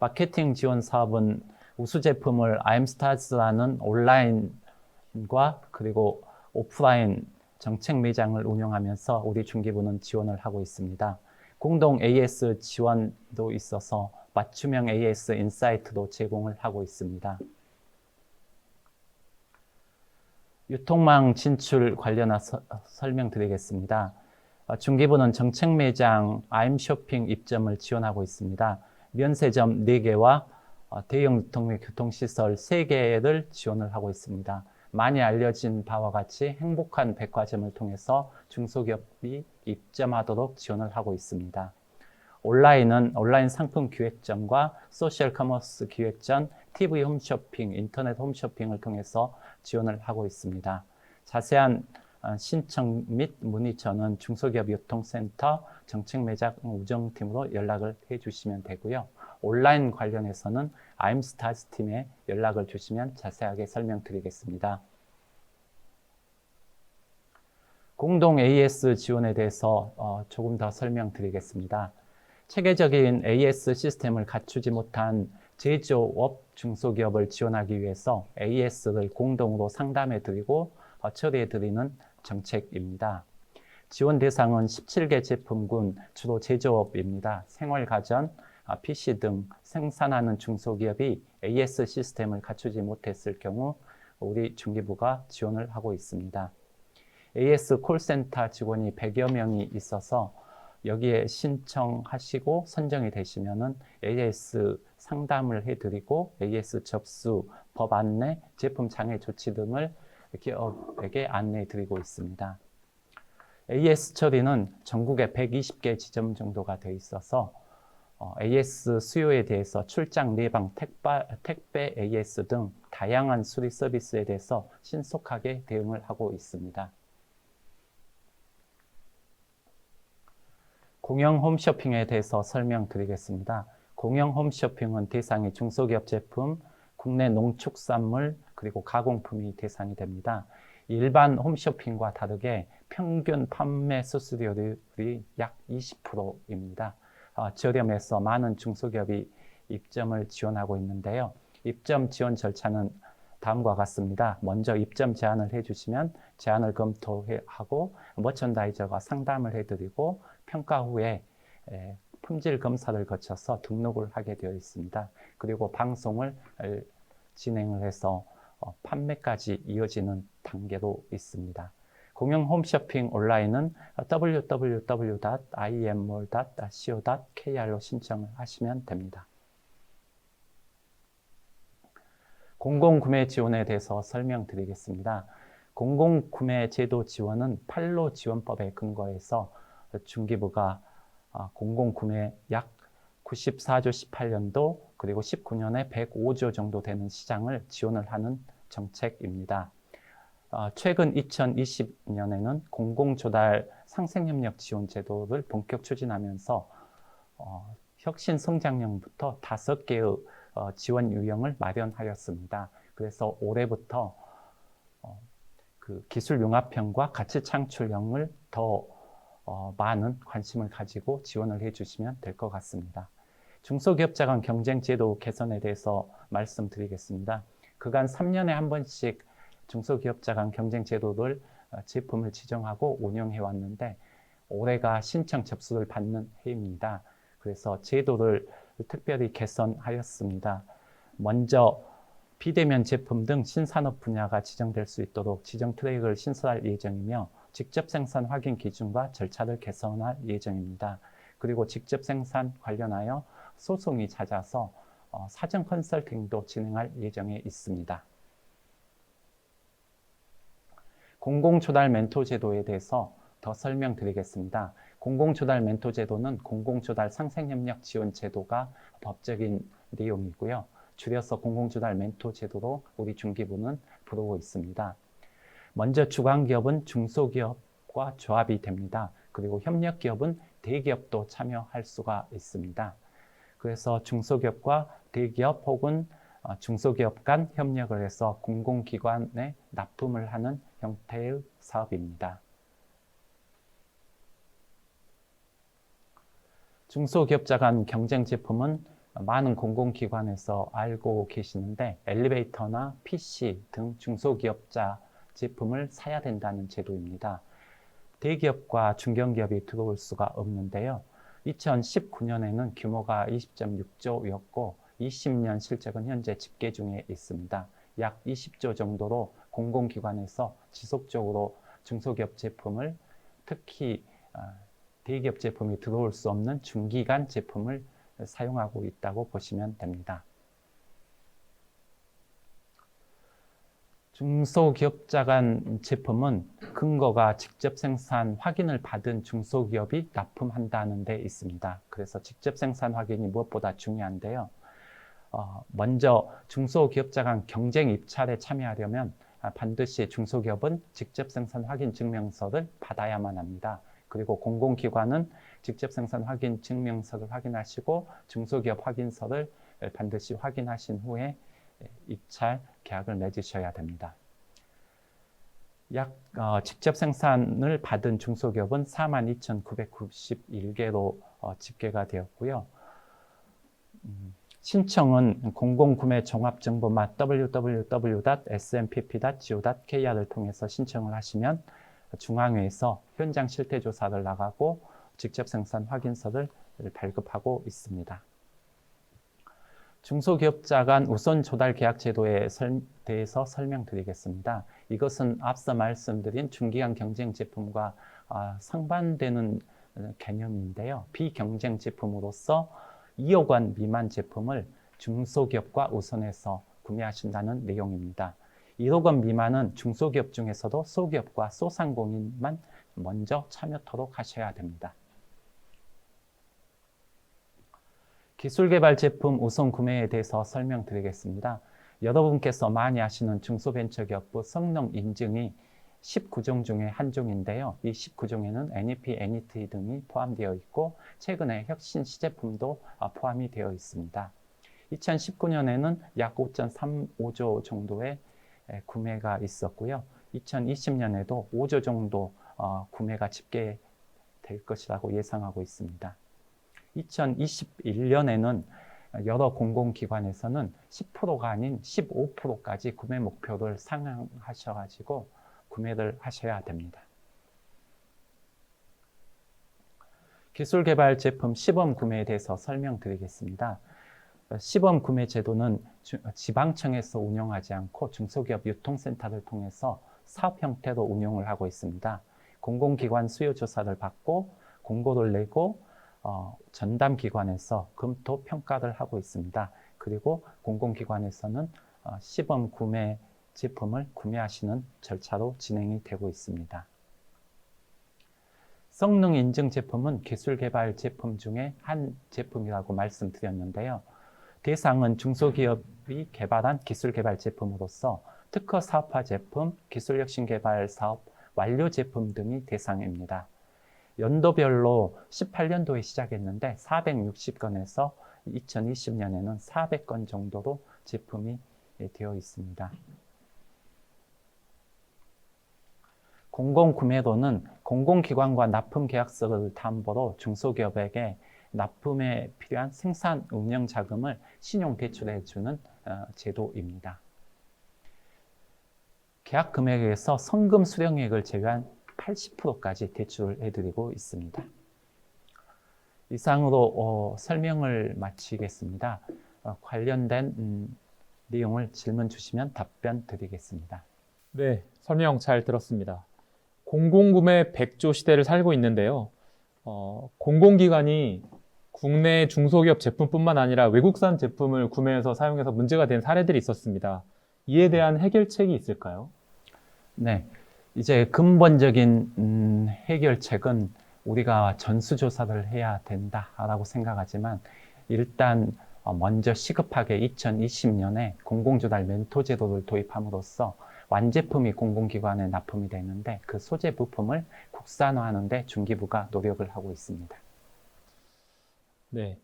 마케팅 지원 사업은 우수 제품을 IMSTARS라는 온라인과 그리고 오프라인 정책 매장을 운영하면서 우리 중기부는 지원을 하고 있습니다. 공동 AS 지원도 있어서 맞춤형 AS 인사이트도 제공을 하고 있습니다. 유통망 진출 관련해서 설명드리겠습니다. 중기부는 정책 매장 IM쇼핑 입점을 지원하고 있습니다. 면세점 4개와 대형 유통 및 교통시설 3개를 지원을 하고 있습니다. 많이 알려진 바와 같이 행복한 백화점을 통해서 중소기업이 입점하도록 지원을 하고 있습니다. 온라인은 온라인 상품 기획전과 소셜 커머스 기획전, TV 홈쇼핑, 인터넷 홈쇼핑을 통해서 지원을 하고 있습니다. 자세한 신청 및 문의처는 중소기업 유통센터 정책매장 우정팀으로 연락을 해주시면 되고요. 온라인 관련해서는 IMSTARS 팀에 연락을 주시면 자세하게 설명드리겠습니다. 공동 AS 지원에 대해서 조금 더 설명드리겠습니다. 체계적인 AS 시스템을 갖추지 못한 제조업 중소기업을 지원하기 위해서 AS를 공동으로 상담해드리고 처리해드리는 정책입니다. 지원 대상은 17개 제품군 주로 제조업입니다. 생활가전, PC 등 생산하는 중소기업이 AS 시스템을 갖추지 못했을 경우 우리 중기부가 지원을 하고 있습니다. AS 콜센터 직원이 100여 명이 있어서 여기에 신청하시고 선정이 되시면은 AS 상담을 해드리고 AS 접수, 법 안내, 제품 장애 조치 등을 기업에게 안내해드리고 있습니다. AS 처리는 전국에 120개 지점 정도가 되어 있어서 AS 수요에 대해서 출장 내방, 택배 AS 등 다양한 수리 서비스에 대해서 신속하게 대응을 하고 있습니다. 공영 홈쇼핑에 대해서 설명드리겠습니다. 공영 홈쇼핑은 대상이 중소기업 제품, 국내 농축산물, 그리고 가공품이 대상이 됩니다. 일반 홈쇼핑과 다르게 평균 판매 수수료율이 약 20%입니다. 저렴해서 많은 중소기업이 입점을 지원하고 있는데요. 입점 지원 절차는 다음과 같습니다. 먼저 입점 제안을 해주시면 제안을 검토하고 머천다이저가 상담을 해드리고 평가 후에 품질 검사를 거쳐서 등록을 하게 되어 있습니다. 그리고 방송을 진행을 해서 판매까지 이어지는 단계로 있습니다. 공영 홈쇼핑 온라인은 www.imall.co.kr로 신청을 하시면 됩니다. 공공구매 지원에 대해서 설명드리겠습니다. 공공구매 제도 지원은 판로 지원법에 근거해서 중기부가 공공구매 약 94조 18년도 그리고 19년에 105조 정도 되는 시장을 지원을 하는 정책입니다. 최근 2020년에는 공공조달 상생협력 지원 제도를 본격 추진하면서 혁신성장형부터 5개의 지원 유형을 마련하였습니다. 그래서 올해부터 그 기술 융합형과 가치 창출형을 더 많은 관심을 가지고 지원을 해주시면 될 것 같습니다. 중소기업자 간 경쟁제도 개선에 대해서 말씀드리겠습니다. 그간 3년에 한 번씩 중소기업자 간 경쟁제도를 제품을 지정하고 운영해 왔는데 올해가 신청 접수를 받는 해입니다. 그래서 제도를 특별히 개선하였습니다. 먼저 비대면 제품 등 신산업 분야가 지정될 수 있도록 지정 트랙을 신설할 예정이며 직접 생산 확인 기준과 절차를 개선할 예정입니다. 그리고 직접 생산 관련하여 소송이 잦아서 사전 컨설팅도 진행할 예정에 있습니다. 공공조달 멘토 제도에 대해서 더 설명드리겠습니다. 공공조달 멘토 제도는 공공조달 상생협력 지원 제도가 법적인 내용이고요. 줄여서 공공조달 멘토 제도로 우리 중기부는 부르고 있습니다. 먼저 주관기업은 중소기업과 조합이 됩니다. 그리고 협력기업은 대기업도 참여할 수가 있습니다. 그래서 중소기업과 대기업 혹은 중소기업 간 협력을 해서 공공기관에 납품을 하는 형태의 사업입니다. 중소기업자 간 경쟁 제품은 많은 공공기관에서 알고 계시는데 엘리베이터나 PC 등 중소기업자 제품을 사야 된다는 제도입니다. 대기업과 중견기업이 들어올 수가 없는데요. 2019년에는 규모가 20.6조였고 20년 실적은 현재 집계 중에 있습니다. 약 20조 정도로 공공기관에서 지속적으로 중소기업 제품을 특히 대기업 제품이 들어올 수 없는 중기간 제품을 사용하고 있다고 보시면 됩니다. 중소기업자 간 제품은 근거가 직접 생산 확인을 받은 중소기업이 납품한다는 데 있습니다. 그래서 직접 생산 확인이 무엇보다 중요한데요. 먼저 중소기업자 간 경쟁 입찰에 참여하려면 반드시 중소기업은 직접 생산 확인 증명서를 받아야만 합니다. 그리고 공공기관은 직접 생산 확인 증명서를 확인하시고 중소기업 확인서를 반드시 확인하신 후에 입찰 계약을 맺으셔야 됩니다. 직접 생산을 받은 중소기업은 42,991개로 집계가 되었고요. 신청은 공공구매종합정보망 www.smpp.go.kr을 통해서 신청을 하시면 중앙회에서 현장 실태조사를 나가고 직접 생산 확인서를 발급하고 있습니다. 중소기업자 간 우선 조달 계약 제도에 대해서 설명드리겠습니다. 이것은 앞서 말씀드린 중기간 경쟁 제품과 상반되는 개념인데요. 비경쟁 제품으로서 2억 원 미만 제품을 중소기업과 우선해서 구매하신다는 내용입니다. 1억 원 미만은 중소기업 중에서도 소기업과 소상공인만 먼저 참여토록 하셔야 됩니다. 기술개발 제품 우선 구매에 대해서 설명드리겠습니다. 여러분께서 많이 아시는 중소벤처기업부 성능 인증이 19종 중에 한 종인데요. 이 19종에는 NEP, NET 등이 포함되어 있고 최근에 혁신 시제품도 포함이 되어 있습니다. 2019년에는 약 5.35조 정도의 구매가 있었고요. 2020년에도 5조 정도 구매가 집계될 것이라고 예상하고 있습니다. 2021년에는 여러 공공기관에서는 10%가 아닌 15%까지 구매 목표를 상향하셔가지고 구매를 하셔야 됩니다. 기술개발 제품 시범 구매에 대해서 설명드리겠습니다. 시범 구매 제도는 지방청에서 운영하지 않고 중소기업 유통센터를 통해서 사업 형태로 운영을 하고 있습니다. 공공기관 수요조사를 받고 공고를 내고 전담기관에서 검토 평가를 하고 있습니다. 그리고 공공기관에서는 시범 구매 제품을 구매하시는 절차로 진행이 되고 있습니다. 성능 인증 제품은 기술개발 제품 중에 한 제품이라고 말씀드렸는데요. 대상은 중소기업이 개발한 기술개발 제품으로서 특허 사업화 제품, 기술혁신 개발 사업, 완료 제품 등이 대상입니다. 연도별로 18년도에 시작했는데 460건에서 2020년에는 400건 정도로 제품이 되어 있습니다. 공공구매로는 공공기관과 납품 계약서를 담보로 중소기업에게 납품에 필요한 생산 운영 자금을 신용 대출해 주는 제도입니다. 계약 금액에서 성금 수령액을 제외한 80%까지 대출을 해드리고 있습니다. 이상으로 설명을 마치겠습니다. 관련된 내용을 질문 주시면 답변 드리겠습니다. 네, 설명 잘 들었습니다. 공공구매 100조 시대를 살고 있는데요. 공공기관이 국내 중소기업 제품뿐만 아니라 외국산 제품을 구매해서 사용해서 문제가 된 사례들이 있었습니다. 이에 대한 해결책이 있을까요? 네, 이제 근본적인 해결책은 우리가 전수조사를 해야 된다라고 생각하지만 일단 먼저 시급하게 2020년에 공공조달 멘토 제도를 도입함으로써 완제품이 공공기관에 납품이 되는데 그 소재 부품을 국산화하는 데 중기부가 노력을 하고 있습니다. 네,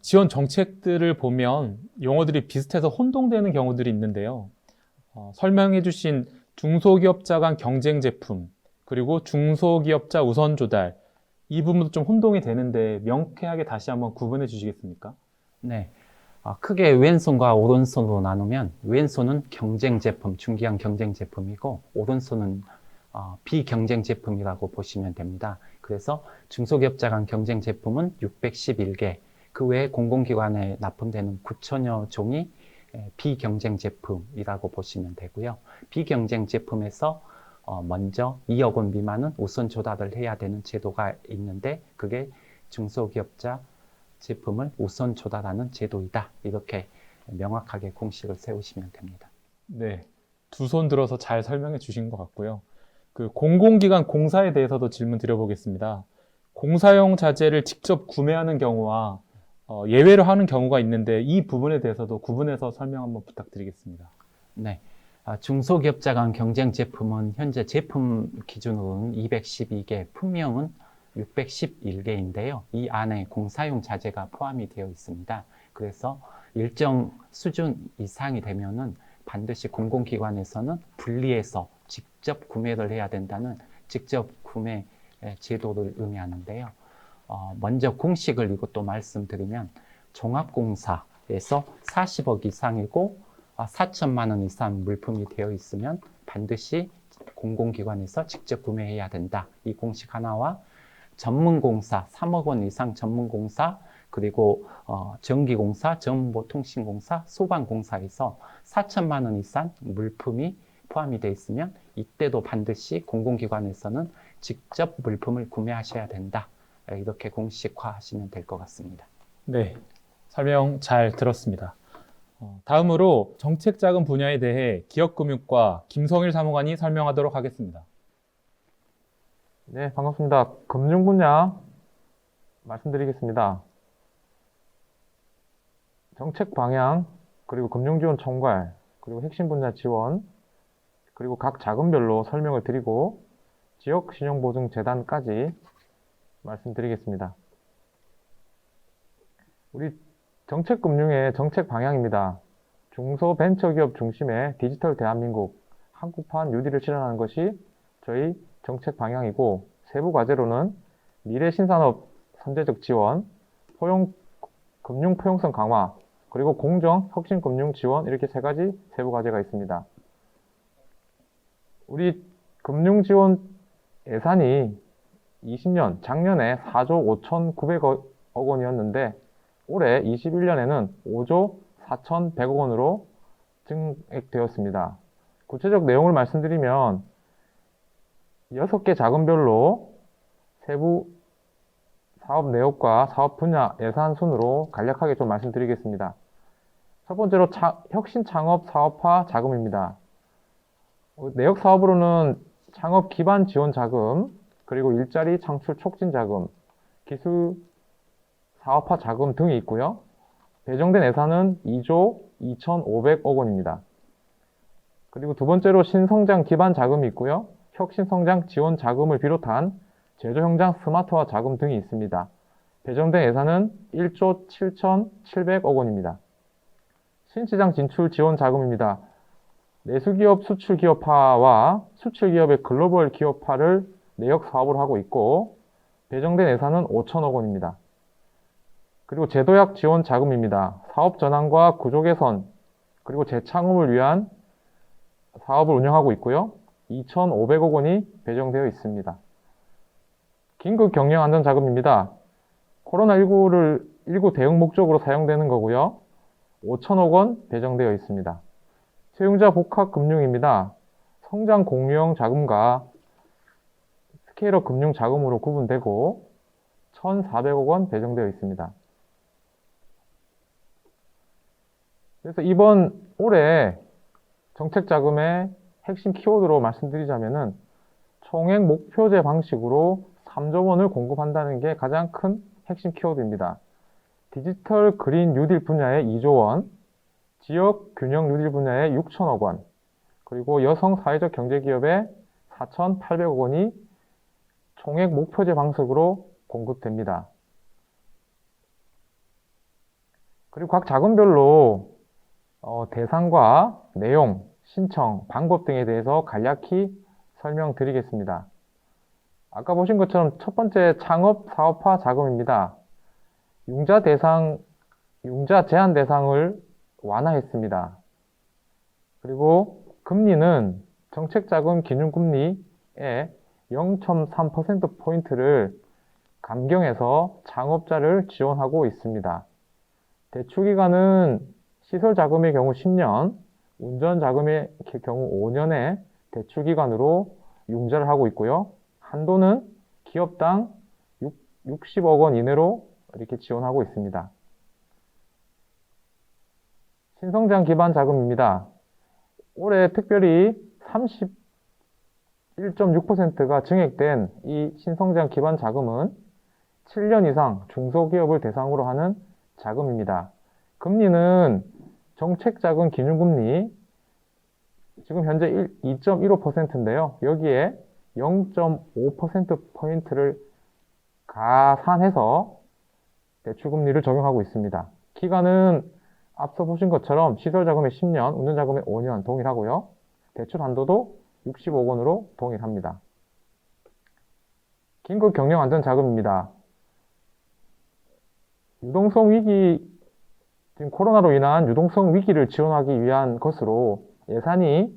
지원 정책들을 보면 용어들이 비슷해서 혼동되는 경우들이 있는데요. 설명해 주신 중소기업자 간 경쟁 제품, 그리고 중소기업자 우선 조달, 이 부분도 좀 혼동이 되는데 명쾌하게 다시 한번 구분해 주시겠습니까? 네, 크게 왼손과 오른손으로 나누면 왼손은 경쟁 제품, 중기한 경쟁 제품이고 오른손은 비경쟁 제품이라고 보시면 됩니다. 그래서 중소기업자 간 경쟁 제품은 611개, 그 외에 공공기관에 납품되는 9천여 종이 비경쟁 제품이라고 보시면 되고요. 비경쟁 제품에서 먼저 2억 원 미만은 우선 조달을 해야 되는 제도가 있는데 그게 중소기업자 제품을 우선 조달하는 제도이다. 이렇게 명확하게 공식을 세우시면 됩니다. 네, 두 손 들어서 잘 설명해 주신 것 같고요. 그 공공기관 공사에 대해서도 질문 드려보겠습니다. 공사용 자재를 직접 구매하는 경우와 예외로 하는 경우가 있는데 이 부분에 대해서도 구분해서 설명 한번 부탁드리겠습니다. 네, 중소기업자 간 경쟁 제품은 현재 제품 기준으로는 212개, 품명은 611개인데요. 이 안에 공사용 자재가 포함이 되어 있습니다. 그래서 일정 수준 이상이 되면은 반드시 공공기관에서는 분리해서 직접 구매를 해야 된다는 직접 구매 제도를 의미하는데요. 먼저 공식을 이것도 말씀드리면 종합공사에서 40억 이상이고 4천만 원 이상 물품이 되어 있으면 반드시 공공기관에서 직접 구매해야 된다. 이 공식 하나와 전문공사, 3억 원 이상 전문공사, 그리고 전기공사, 정보통신공사, 소방공사에서 4천만 원 이상 물품이 포함이 되어 있으면 이때도 반드시 공공기관에서는 직접 물품을 구매하셔야 된다. 이렇게 공식화하시면 될 것 같습니다. 네, 설명 잘 들었습니다. 다음으로 정책자금 분야에 대해 기업금융과 김성일 사무관이 설명하도록 하겠습니다. 네, 반갑습니다. 금융 분야 말씀드리겠습니다. 정책 방향, 그리고 금융 지원 총괄, 그리고 핵심 분야 지원, 그리고 각 자금별로 설명을 드리고 지역신용보증재단까지 말씀드리겠습니다. 우리 정책금융의 정책 방향입니다. 중소벤처기업 중심의 디지털 대한민국, 한국판 뉴딜을 실현하는 것이 저희 정책 방향이고, 세부 과제로는 미래 신산업 선제적 지원, 금융 포용성 강화, 그리고 공정 혁신 금융 지원, 이렇게 세 가지 세부 과제가 있습니다. 우리 금융 지원 예산이 20년, 작년에 4조 5,900억 원이었는데 올해 21년에는 5조 4,100억 원으로 증액되었습니다. 구체적 내용을 말씀드리면 6개 자금별로 세부 사업 내역과 사업 분야 예산 순으로 간략하게 좀 말씀드리겠습니다. 첫 번째로 혁신 창업 사업화 자금입니다. 내역 사업으로는 창업 기반 지원 자금, 그리고 일자리 창출 촉진 자금, 기술 사업화 자금 등이 있고요. 배정된 예산은 2조 2,500억 원입니다. 그리고 두 번째로 신성장 기반 자금이 있고요. 혁신성장 지원 자금을 비롯한 제조현장 스마트화 자금 등이 있습니다. 배정된 예산은 1조 7,700억 원입니다. 신시장 진출 지원 자금입니다. 내수기업 수출기업화와 수출기업의 글로벌 기업화를 내역 사업을 하고 있고 배정된 예산은 5천억 원입니다. 그리고 제도약 지원 자금입니다. 사업 전환과 구조 개선 그리고 재창업을 위한 사업을 운영하고 있고요. 2,500억 원이 배정되어 있습니다. 긴급 경영 안전 자금입니다. 코로나19 대응 목적으로 사용되는 거고요. 5천억 원 배정되어 있습니다. 채용자 복합 금융입니다. 성장 공유형 자금과 스케일업 금융 자금으로 구분되고 1,400억 원 배정되어 있습니다. 그래서 이번 올해 정책 자금의 핵심 키워드로 말씀드리자면은 총액 목표제 방식으로 3조 원을 공급한다는 게 가장 큰 핵심 키워드입니다. 디지털 그린 뉴딜 분야에 2조 원, 지역 균형 뉴딜 분야에 6천억 원, 그리고 여성 사회적 경제기업에 4,800억 원이 총액 목표제 방식으로 공급됩니다. 그리고 각 자금별로 대상과 내용, 신청, 방법 등에 대해서 간략히 설명드리겠습니다. 아까 보신 것처럼 첫 번째 창업 사업화 자금입니다. 융자 제한 대상을 완화했습니다. 그리고 금리는 정책자금 기준금리의 0.3%포인트를 감경해서 창업자를 지원하고 있습니다. 대출기간은 시설자금의 경우 10년, 운전자금의 경우 5년의 대출기간으로 융자를 하고 있고요. 한도는 기업당 60억 원 이내로 이렇게 지원하고 있습니다. 신성장 기반 자금입니다. 올해 특별히 31.6%가 증액된 이 신성장 기반 자금은 7년 이상 중소기업을 대상으로 하는 자금입니다. 금리는 정책자금 기준금리 지금 현재 2.15%인데요. 여기에 0.5%포인트를 가산해서 대출금리를 적용하고 있습니다. 기간은 앞서 보신 것처럼 시설자금의 10년, 운전자금의 5년 동일하고요. 대출 한도도 60억 원으로 동일합니다. 긴급 경영 안전 자금입니다. 유동성 위기, 지금 코로나로 인한 유동성 위기를 지원하기 위한 것으로 예산이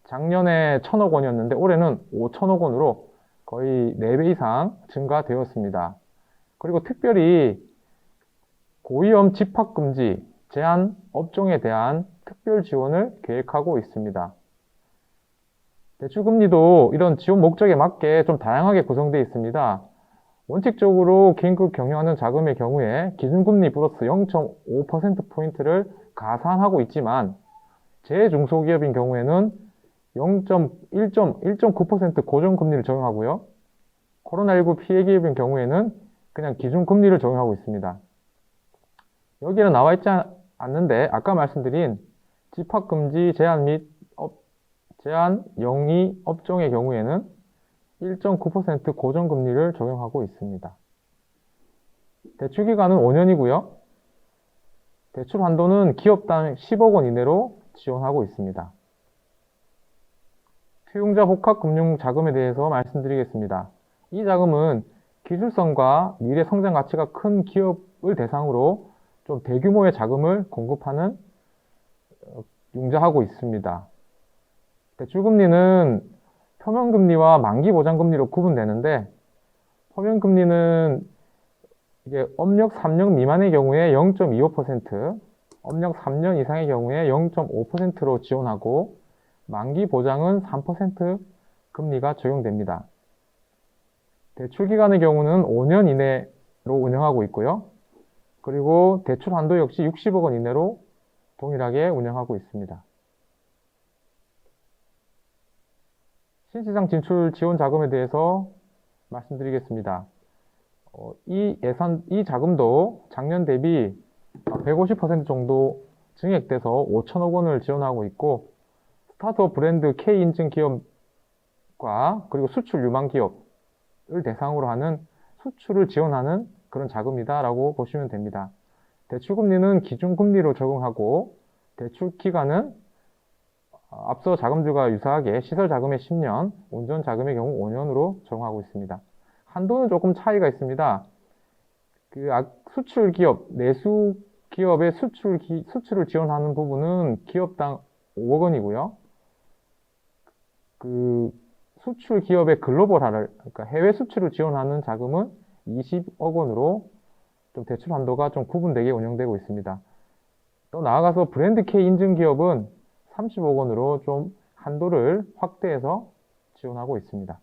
작년에 1,000억 원이었는데 올해는 5천억 원으로 거의 4배 이상 증가되었습니다. 그리고 특별히 고위험 집합금지 제한 업종에 대한 특별 지원을 계획하고 있습니다. 대출금리도 이런 지원 목적에 맞게 좀 다양하게 구성되어 있습니다. 원칙적으로 긴급 경영하는 자금의 경우에 기준금리 플러스 0.5%포인트를 가산하고 있지만 제중소기업인 경우에는 1.9% 고정금리를 적용하고요. 코로나19 피해기업인 경우에는 그냥 기준금리를 적용하고 있습니다. 여기에는 나와 있지 않는데 아까 말씀드린 집합금지 제한 및 제한 영위 업종의 경우에는 1.9% 고정금리를 적용하고 있습니다. 대출기간은 5년이고요. 대출 한도는 기업당 10억 원 이내로 지원하고 있습니다. 채용자 복합금융 자금에 대해서 말씀드리겠습니다. 이 자금은 기술성과 미래 성장 가치가 큰 기업을 대상으로 좀 대규모의 자금을 공급하는 융자하고 있습니다. 대출금리는 표면금리와 만기보장금리로 구분되는데 표면금리는 이게 업력 3년 미만의 경우에 0.25%, 업력 3년 이상의 경우에 0.5%로 지원하고 만기 보장은 3% 금리가 적용됩니다. 대출 기간의 경우는 5년 이내로 운영하고 있고요. 그리고 대출 한도 역시 60억 원 이내로 동일하게 운영하고 있습니다. 신시장 진출 지원 자금에 대해서 말씀드리겠습니다. 이 자금도 작년 대비 150% 정도 증액돼서 5천억 원을 지원하고 있고 스타트업 브랜드 K 인증 기업과 그리고 수출 유망 기업을 대상으로 하는 수출을 지원하는 그런 자금이다라고 보시면 됩니다. 대출금리는 기준금리로 적용하고 대출 기간은 앞서 자금주가 유사하게 시설자금의 10년, 운전자금의 경우 5년으로 적용하고 있습니다. 한도는 조금 차이가 있습니다. 수출기업, 내수기업의 수출을 지원하는 부분은 기업당 5억 원이고요. 수출기업의 글로벌화를, 그러니까 해외 수출을 지원하는 자금은 20억 원으로 좀 대출 한도가 좀 구분되게 운영되고 있습니다. 또 나아가서 브랜드 K 인증 기업은 30억 원으로 좀 한도를 확대해서 지원하고 있습니다.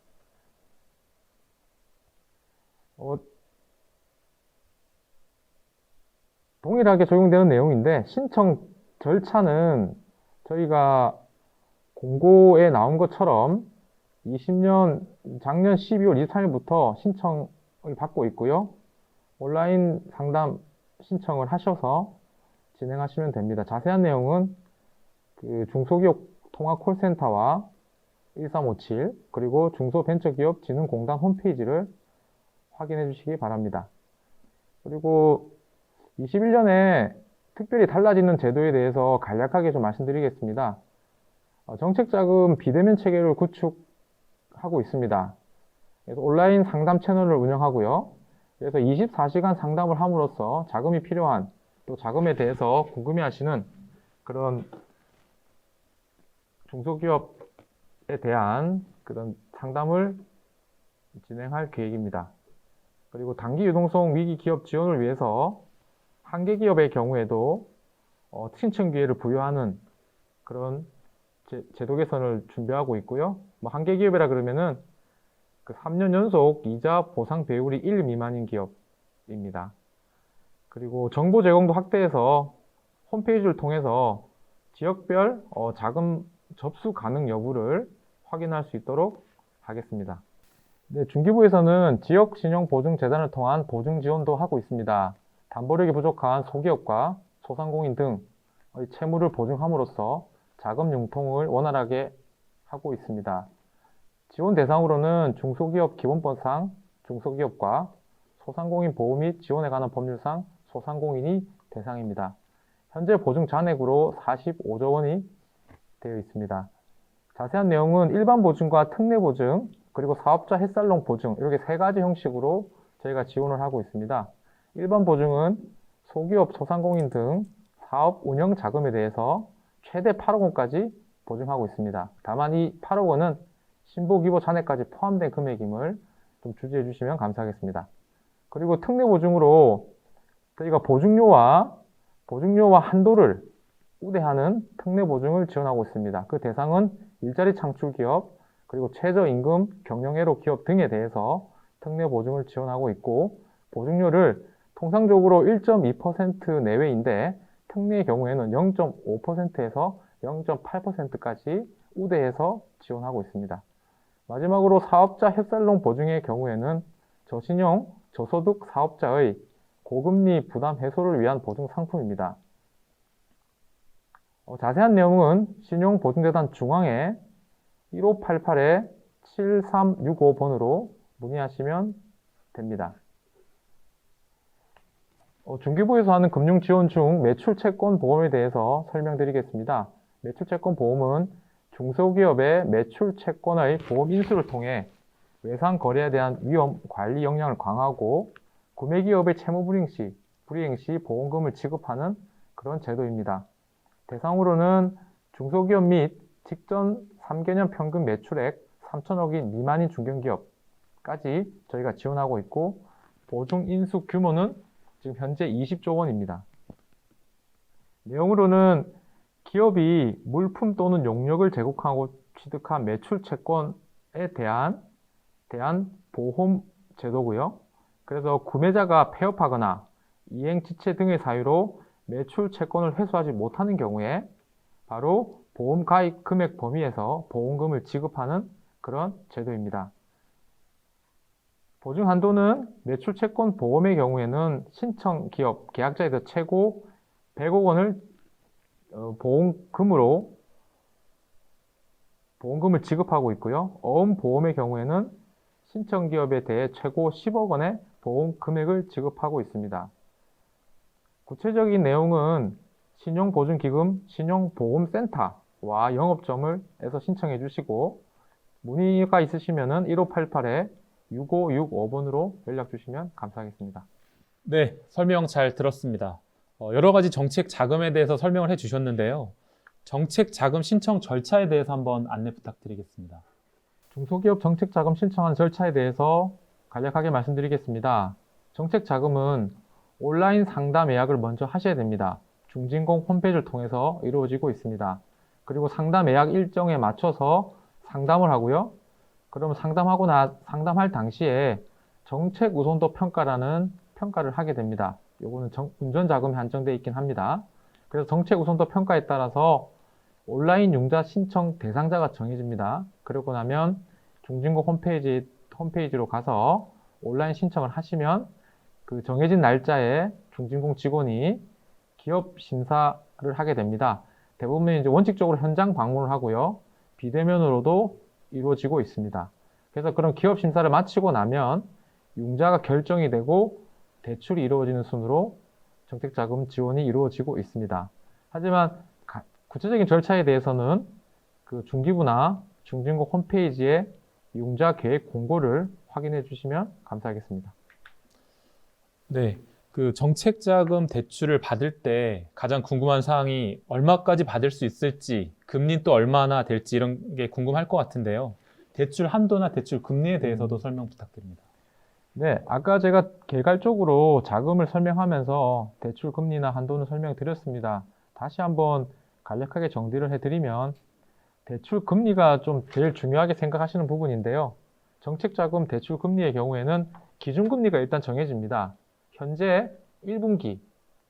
동일하게 적용되는 내용인데 신청 절차는 저희가 공고에 나온 것처럼 작년 12월 23일부터 신청을 받고 있고요. 온라인 상담 신청을 하셔서 진행하시면 됩니다. 자세한 내용은 중소기업 통합 콜센터와 1357 그리고 중소벤처기업진흥공단 홈페이지를 확인해 주시기 바랍니다. 그리고 21년에 특별히 달라지는 제도에 대해서 간략하게 좀 말씀드리겠습니다. 정책자금 비대면 체계를 구축하고 있습니다. 그래서 온라인 상담 채널을 운영하고요. 그래서 24시간 상담을 함으로써 자금이 필요한 또 자금에 대해서 궁금해하시는 그런 중소기업에 대한 그런 상담을 진행할 계획입니다. 그리고 단기 유동성 위기 기업 지원을 위해서 한계 기업의 경우에도 신청 기회를 부여하는 그런 제도 개선을 준비하고 있고요. 한계 기업이라 그러면은 3년 연속 이자 보상 배율이 1 미만인 기업입니다. 그리고 정보 제공도 확대해서 홈페이지를 통해서 지역별 자금 접수 가능 여부를 확인할 수 있도록 하겠습니다. 네, 중기부에서는 지역신용보증재단을 통한 보증 지원도 하고 있습니다. 담보력이 부족한 소기업과 소상공인 등의 채무를 보증함으로써 자금 융통을 원활하게 하고 있습니다. 지원 대상으로는 중소기업 기본법상 중소기업과 소상공인 보호 및 지원에 관한 법률상 소상공인이 대상입니다. 현재 보증 잔액으로 45조 원이 되어 있습니다. 자세한 내용은 일반 보증과 특례 보증, 그리고 사업자 햇살롱 보증 이렇게 세 가지 형식으로 저희가 지원을 하고 있습니다. 일반 보증은 소기업, 소상공인 등 사업 운영 자금에 대해서 최대 8억 원까지 보증하고 있습니다. 다만 이 8억 원은 신보기보 잔액까지 포함된 금액임을 좀 주지해 주시면 감사하겠습니다. 그리고 특례 보증으로 저희가 보증료와 한도를 우대하는 특례 보증을 지원하고 있습니다. 그 대상은 일자리 창출 기업, 그리고 최저임금, 경영애로 기업 등에 대해서 특례 보증을 지원하고 있고, 보증료를 통상적으로 1.2% 내외인데 특례의 경우에는 0.5%에서 0.8%까지 우대해서 지원하고 있습니다. 마지막으로 사업자 햇살롱 보증의 경우에는 저신용, 저소득 사업자의 고금리 부담 해소를 위한 보증 상품입니다. 자세한 내용은 신용보증재단 중앙에 1588-7365번으로 문의하시면 됩니다. 중기부에서 하는 금융지원 중 매출채권 보험에 대해서 설명드리겠습니다. 매출채권 보험은 중소기업의 매출채권의 보험 인수를 통해 외상 거래에 대한 위험 관리 역량을 강화하고 구매기업의 채무 불이행 시 보험금을 지급하는 그런 제도입니다. 대상으로는 중소기업 및 직전 3개년 평균 매출액 3천억이 미만인 중견기업까지 저희가 지원하고 있고, 보증 인수 규모는 지금 현재 20조 원입니다. 내용으로는 기업이 물품 또는 용역을 제공하고 취득한 매출 채권에 대한 보험 제도고요. 그래서 구매자가 폐업하거나 이행 지체 등의 사유로 매출 채권을 회수하지 못하는 경우에 바로 보험 가입 금액 범위에서 보험금을 지급하는 그런 제도입니다. 보증 한도는 매출 채권 보험의 경우에는 신청 기업 계약자에 대해 최고 100억 원을 보험금을 지급하고 있고요. 어음 보험의 경우에는 신청 기업에 대해 최고 10억 원의 보험 금액을 지급하고 있습니다. 구체적인 내용은 신용보증기금 신용보험센터와 영업점에서 신청해 주시고 문의가 있으시면 1588-6565번으로 연락 주시면 감사하겠습니다. 네, 설명 잘 들었습니다. 여러 가지 정책 자금에 대해서 설명을 해주셨는데요. 정책 자금 신청 절차에 대해서 한번 안내 부탁드리겠습니다. 중소기업 정책 자금 신청한 절차에 대해서 간략하게 말씀드리겠습니다. 정책 자금은 온라인 상담 예약을 먼저 하셔야 됩니다. 중진공 홈페이지를 통해서 이루어지고 있습니다. 그리고 상담 예약 일정에 맞춰서 상담을 하고요. 그러면 상담할 당시에 정책 우선도 평가라는 평가를 하게 됩니다. 요거는 운전 자금이 한정되어 있긴 합니다. 그래서 정책 우선도 평가에 따라서 온라인 융자 신청 대상자가 정해집니다. 그러고 나면 중진공 홈페이지로 가서 온라인 신청을 하시면 그 정해진 날짜에 중진공 직원이 기업 심사를 하게 됩니다. 대부분 이제 원칙적으로 현장 방문을 하고요. 비대면으로도 이루어지고 있습니다. 그래서 그런 기업 심사를 마치고 나면 융자가 결정이 되고 대출이 이루어지는 순으로 정책자금 지원이 이루어지고 있습니다. 하지만 구체적인 절차에 대해서는 그 중기부나 중진공 홈페이지에 융자 계획 공고를 확인해 주시면 감사하겠습니다. 네, 그 정책자금 대출을 받을 때 가장 궁금한 사항이 얼마까지 받을 수 있을지, 금리는 또 얼마나 될지 이런 게 궁금할 것 같은데요. 대출 한도나 대출 금리에 대해서도 설명 부탁드립니다. 네, 아까 제가 개괄적으로 자금을 설명하면서 대출 금리나 한도는 설명드렸습니다. 다시 한번 간략하게 정리를 해드리면 대출 금리가 좀 제일 중요하게 생각하시는 부분인데요. 정책자금 대출 금리의 경우에는 기준금리가 일단 정해집니다. 현재 1분기,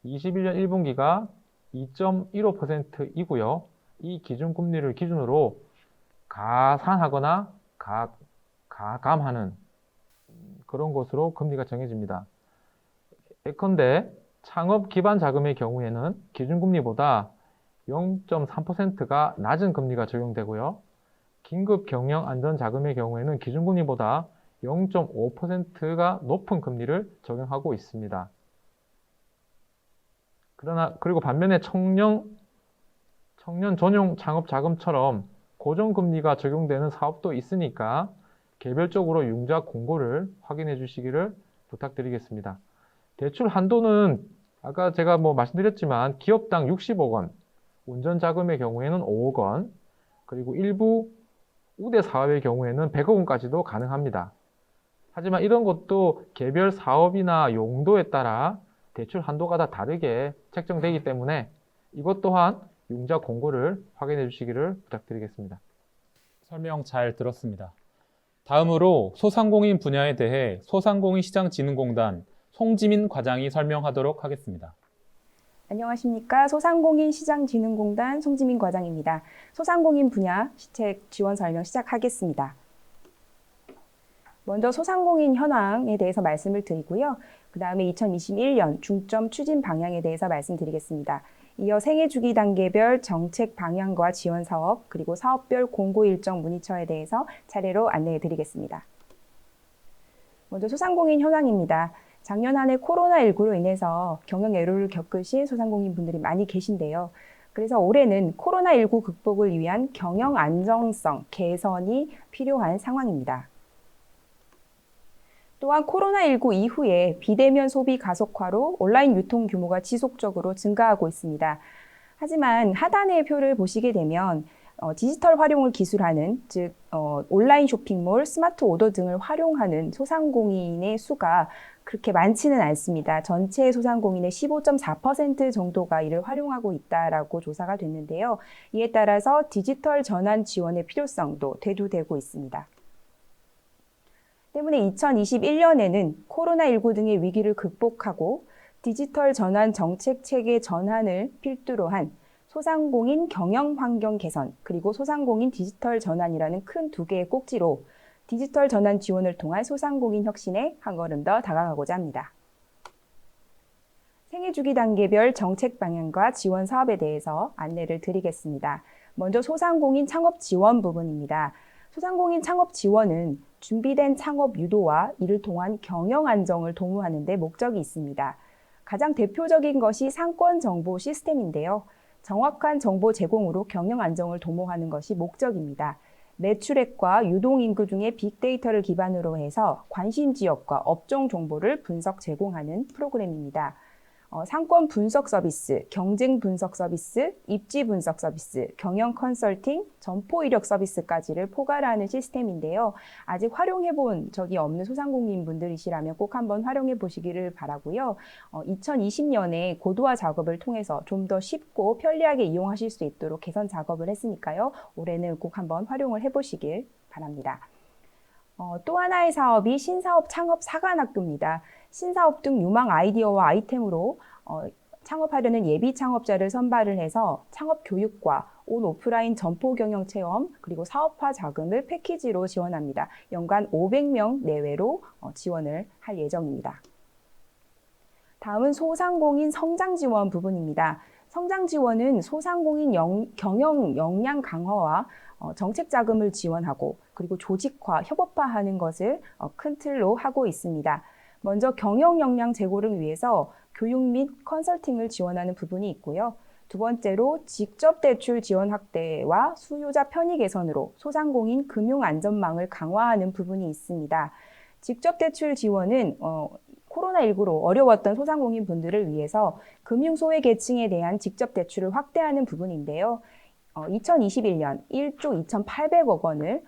21년 1분기가 2.15%이고요. 이 기준금리를 기준으로 가산하거나 가감하는 그런 것으로 금리가 정해집니다. 예컨대 창업 기반 자금의 경우에는 기준금리보다 0.3%가 낮은 금리가 적용되고요. 긴급 경영 안전 자금의 경우에는 기준금리보다 0.5%가 높은 금리를 적용하고 있습니다. 그리고 반면에 청년 전용 창업 자금처럼 고정금리가 적용되는 사업도 있으니까 개별적으로 융자 공고를 확인해 주시기를 부탁드리겠습니다. 대출 한도는 아까 제가 말씀드렸지만 기업당 60억 원, 운전자금의 경우에는 5억 원, 그리고 일부 우대 사업의 경우에는 100억 원까지도 가능합니다. 하지만 이런 것도 개별 사업이나 용도에 따라 대출 한도가 다 다르게 책정되기 때문에 이것 또한 융자 공고를 확인해 주시기를 부탁드리겠습니다. 설명 잘 들었습니다. 다음으로 소상공인 분야에 대해 소상공인시장진흥공단 송지민 과장이 설명하도록 하겠습니다. 안녕하십니까. 소상공인시장진흥공단 송지민 과장입니다. 소상공인 분야 시책 지원 설명 시작하겠습니다. 먼저 소상공인 현황에 대해서 말씀을 드리고요. 그 다음에 2021년 중점 추진 방향에 대해서 말씀드리겠습니다. 이어 생애주기 단계별 정책 방향과 지원 사업, 그리고 사업별 공고 일정 문의처에 대해서 차례로 안내해 드리겠습니다. 먼저 소상공인 현황입니다. 작년 한 해 코로나19로 인해서 경영 애로를 겪으신 소상공인 분들이 많이 계신데요. 그래서 올해는 코로나19 극복을 위한 경영 안정성 개선이 필요한 상황입니다. 또한 코로나19 이후에 비대면 소비 가속화로 온라인 유통 규모가 지속적으로 증가하고 있습니다. 하지만 하단의 표를 보시게 되면 디지털 활용을 기술하는, 즉 온라인 쇼핑몰, 스마트 오더 등을 활용하는 소상공인의 수가 그렇게 많지는 않습니다. 전체 소상공인의 15.4% 정도가 이를 활용하고 있다라고 조사가 됐는데요. 이에 따라서 디지털 전환 지원의 필요성도 대두되고 있습니다. 때문에 2021년에는 코로나19 등의 위기를 극복하고 디지털 전환 정책 체계 전환을 필두로 한 소상공인 경영 환경 개선, 그리고 소상공인 디지털 전환이라는 큰 두 개의 꼭지로 디지털 전환 지원을 통한 소상공인 혁신에 한 걸음 더 다가가고자 합니다. 생애주기 단계별 정책 방향과 지원 사업에 대해서 안내를 드리겠습니다. 먼저 소상공인 창업 지원 부분입니다. 소상공인 창업 지원은 준비된 창업 유도와 이를 통한 경영 안정을 도모하는 데 목적이 있습니다. 가장 대표적인 것이 상권 정보 시스템인데요. 정확한 정보 제공으로 경영 안정을 도모하는 것이 목적입니다. 매출액과 유동인구 중에 빅데이터를 기반으로 해서 관심 지역과 업종 정보를 분석 제공하는 프로그램입니다. 상권 분석 서비스, 경쟁 분석 서비스, 입지 분석 서비스, 경영 컨설팅, 점포 이력 서비스까지를 포괄하는 시스템인데요. 아직 활용해 본 적이 없는 소상공인 분들이시라면 꼭 한번 활용해 보시기를 바라고요. 2020년에 고도화 작업을 통해서 좀 더 쉽고 편리하게 이용하실 수 있도록 개선 작업을 했으니까요. 올해는 꼭 한번 활용을 해보시길 바랍니다. 또 하나의 사업이 신사업 창업 사관학교입니다. 신사업 등 유망 아이디어와 아이템으로 창업하려는 예비 창업자를 선발을 해서 창업 교육과 온 오프라인 점포 경영 체험 그리고 사업화 자금을 패키지로 지원합니다. 연간 500명 내외로 지원을 할 예정입니다. 다음은 소상공인 성장 지원 부분입니다. 성장 지원은 소상공인 경영 역량 강화와 정책 자금을 지원하고 그리고 조직화, 협업화하는 것을 큰 틀로 하고 있습니다. 먼저 경영 역량 제고를 위해서 교육 및 컨설팅을 지원하는 부분이 있고요. 두 번째로 직접 대출 지원 확대와 수요자 편의 개선으로 소상공인 금융 안전망을 강화하는 부분이 있습니다. 직접 대출 지원은 코로나19로 어려웠던 소상공인 분들을 위해서 금융 소외 계층에 대한 직접 대출을 확대하는 부분인데요. 2021년 1조 2,800억 원을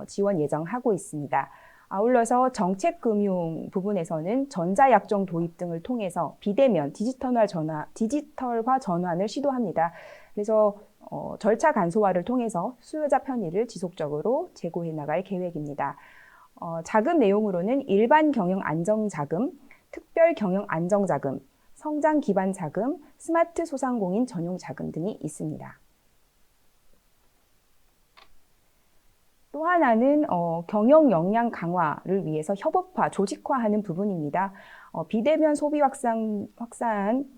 지원 예정하고 있습니다. 아울러서 정책금융 부분에서는 전자약정 도입 등을 통해서 비대면 디지털화 전환을 시도합니다. 그래서 절차 간소화를 통해서 수요자 편의를 지속적으로 제고해 나갈 계획입니다. 자금 내용으로는 일반 경영 안정자금, 특별 경영 안정자금, 성장 기반 자금, 스마트 소상공인 전용 자금 등이 있습니다. 또 하나는 경영 역량 강화를 위해서 협업화, 조직화하는 부분입니다. 비대면 소비 확산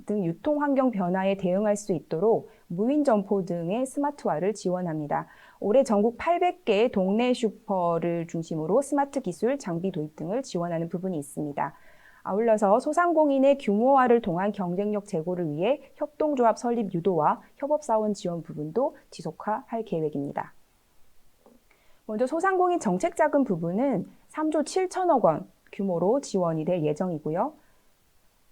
등 유통 환경 변화에 대응할 수 있도록 무인 점포 등의 스마트화를 지원합니다. 올해 전국 800개 동네 슈퍼를 중심으로 스마트 기술, 장비 도입 등을 지원하는 부분이 있습니다. 아울러서 소상공인의 규모화를 통한 경쟁력 제고를 위해 협동조합 설립 유도와 협업사원 지원 부분도 지속화할 계획입니다. 먼저 소상공인 정책자금 부분은 3조 7천억 원 규모로 지원이 될 예정이고요.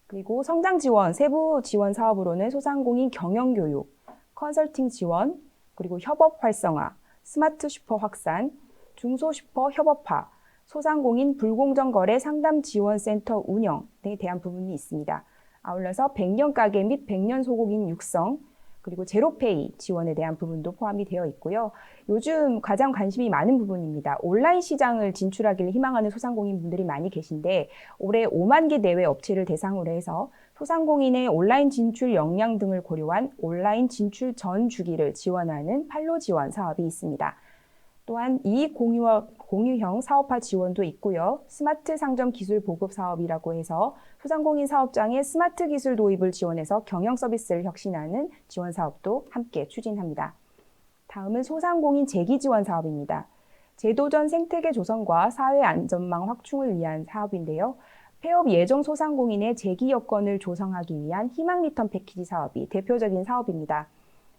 그리고 성장 지원, 세부 지원 사업으로는 소상공인 경영교육, 컨설팅 지원, 그리고 협업 활성화, 스마트 슈퍼 확산, 중소 슈퍼 협업화, 소상공인 불공정 거래 상담 지원 센터 운영 등에 대한 부분이 있습니다. 아울러서 100년 가게 및 100년 소고기인 육성, 그리고 제로페이 지원에 대한 부분도 포함이 되어 있고요. 요즘 가장 관심이 많은 부분입니다. 온라인 시장을 진출하기를 희망하는 소상공인 분들이 많이 계신데 올해 5만 개 내외 업체를 대상으로 해서 소상공인의 온라인 진출 역량 등을 고려한 온라인 진출 전 주기를 지원하는 판로 지원 사업이 있습니다. 또한 이익 공유형 사업화 지원도 있고요. 스마트 상점 기술 보급 사업이라고 해서 소상공인 사업장의 스마트 기술 도입을 지원해서 경영 서비스를 혁신하는 지원 사업도 함께 추진합니다. 다음은 소상공인 재기 지원 사업입니다. 제도전 생태계 조성과 사회 안전망 확충을 위한 사업인데요. 폐업 예정 소상공인의 재기 여건을 조성하기 위한 희망 리턴 패키지 사업이 대표적인 사업입니다.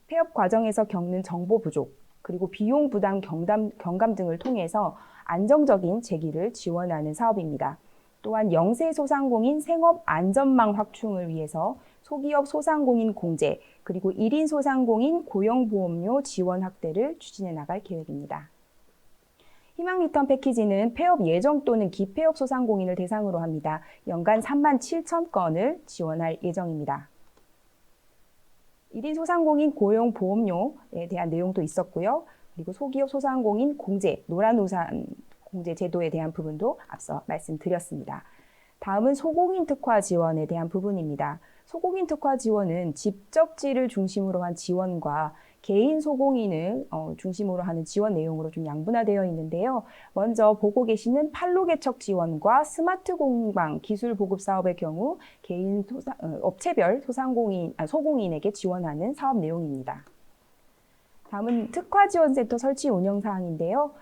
폐업 과정에서 겪는 정보 부족, 그리고 비용 부담 경감 등을 통해서 안정적인 재기를 지원하는 사업입니다. 또한 영세 소상공인 생업 안전망 확충을 위해서 소기업 소상공인 공제, 그리고 1인 소상공인 고용보험료 지원 확대를 추진해 나갈 계획입니다. 희망 리턴 패키지는 폐업 예정 또는 기폐업 소상공인을 대상으로 합니다. 연간 3만 7천 건을 지원할 예정입니다. 1인 소상공인 고용보험료에 대한 내용도 있었고요. 그리고 소기업 소상공인 공제, 노란우산 공제 제도에 대한 부분도 앞서 말씀드렸습니다. 다음은 소공인 특화 지원에 대한 부분입니다. 소공인 특화 지원은 집적지를 중심으로 한 지원과 개인 소공인을 중심으로 하는 지원 내용으로 좀 양분화되어 있는데요. 먼저 보고 계시는 판로 개척 지원과 스마트 공방 기술 보급 사업의 경우 개인 업체별 소공인에게 지원하는 사업 내용입니다. 다음은 특화 지원센터 설치 운영 사항인데요.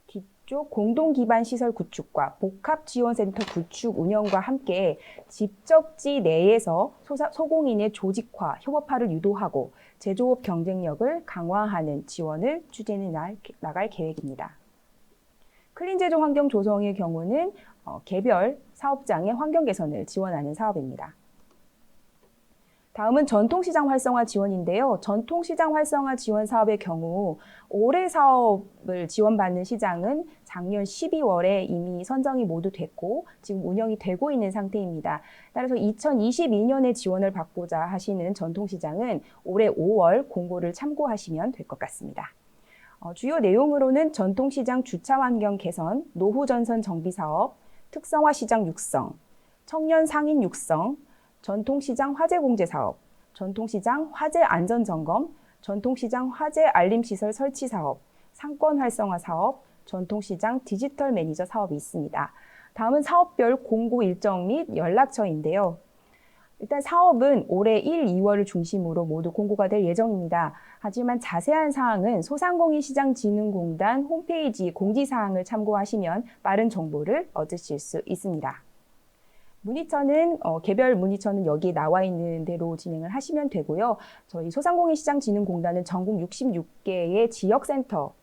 뒤쪽 공동기반 시설 구축과 복합지원센터 구축 운영과 함께 집적지 내에서 소공인의 조직화, 협업화를 유도하고 제조업 경쟁력을 강화하는 지원을 추진해 나갈 계획입니다. 클린제조 환경 조성의 경우는 개별 사업장의 환경 개선을 지원하는 사업입니다. 다음은 전통시장 활성화 지원인데요. 전통시장 활성화 지원 사업의 경우 올해 사업을 지원받는 시장은 작년 12월에 이미 선정이 모두 됐고 지금 운영이 되고 있는 상태입니다. 따라서 2022년에 지원을 받고자 하시는 전통시장은 올해 5월 공고를 참고하시면 될 것 같습니다. 주요 내용으로는 전통시장 주차 환경 개선, 노후 전선 정비 사업, 특성화 시장 육성, 청년 상인 육성, 전통시장 화재 공제 사업, 전통시장 화재 안전 점검, 전통시장 화재 알림 시설 설치 사업, 상권 활성화 사업, 전통시장 디지털 매니저 사업이 있습니다. 다음은 사업별 공고 일정 및 연락처인데요. 일단 사업은 올해 1, 2월을 중심으로 모두 공고가 될 예정입니다. 하지만 자세한 사항은 소상공인시장진흥공단 홈페이지 공지사항을 참고하시면 빠른 정보를 얻으실 수 있습니다. 문의처는 개별 문의처는 여기에 나와 있는 대로 진행을 하시면 되고요. 저희 소상공인시장진흥공단은 전국 66개의 지역센터를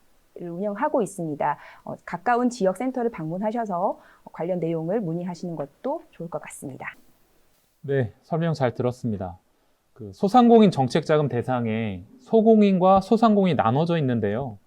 운영하고 있습니다. 가까운 지역센터를 방문하셔서 관련 내용을 문의하시는 것도 좋을 것 같습니다. 네, 설명 잘 들었습니다. 소상공인 정책자금 대상에 소공인과 소상공인이 나눠져 있는데요.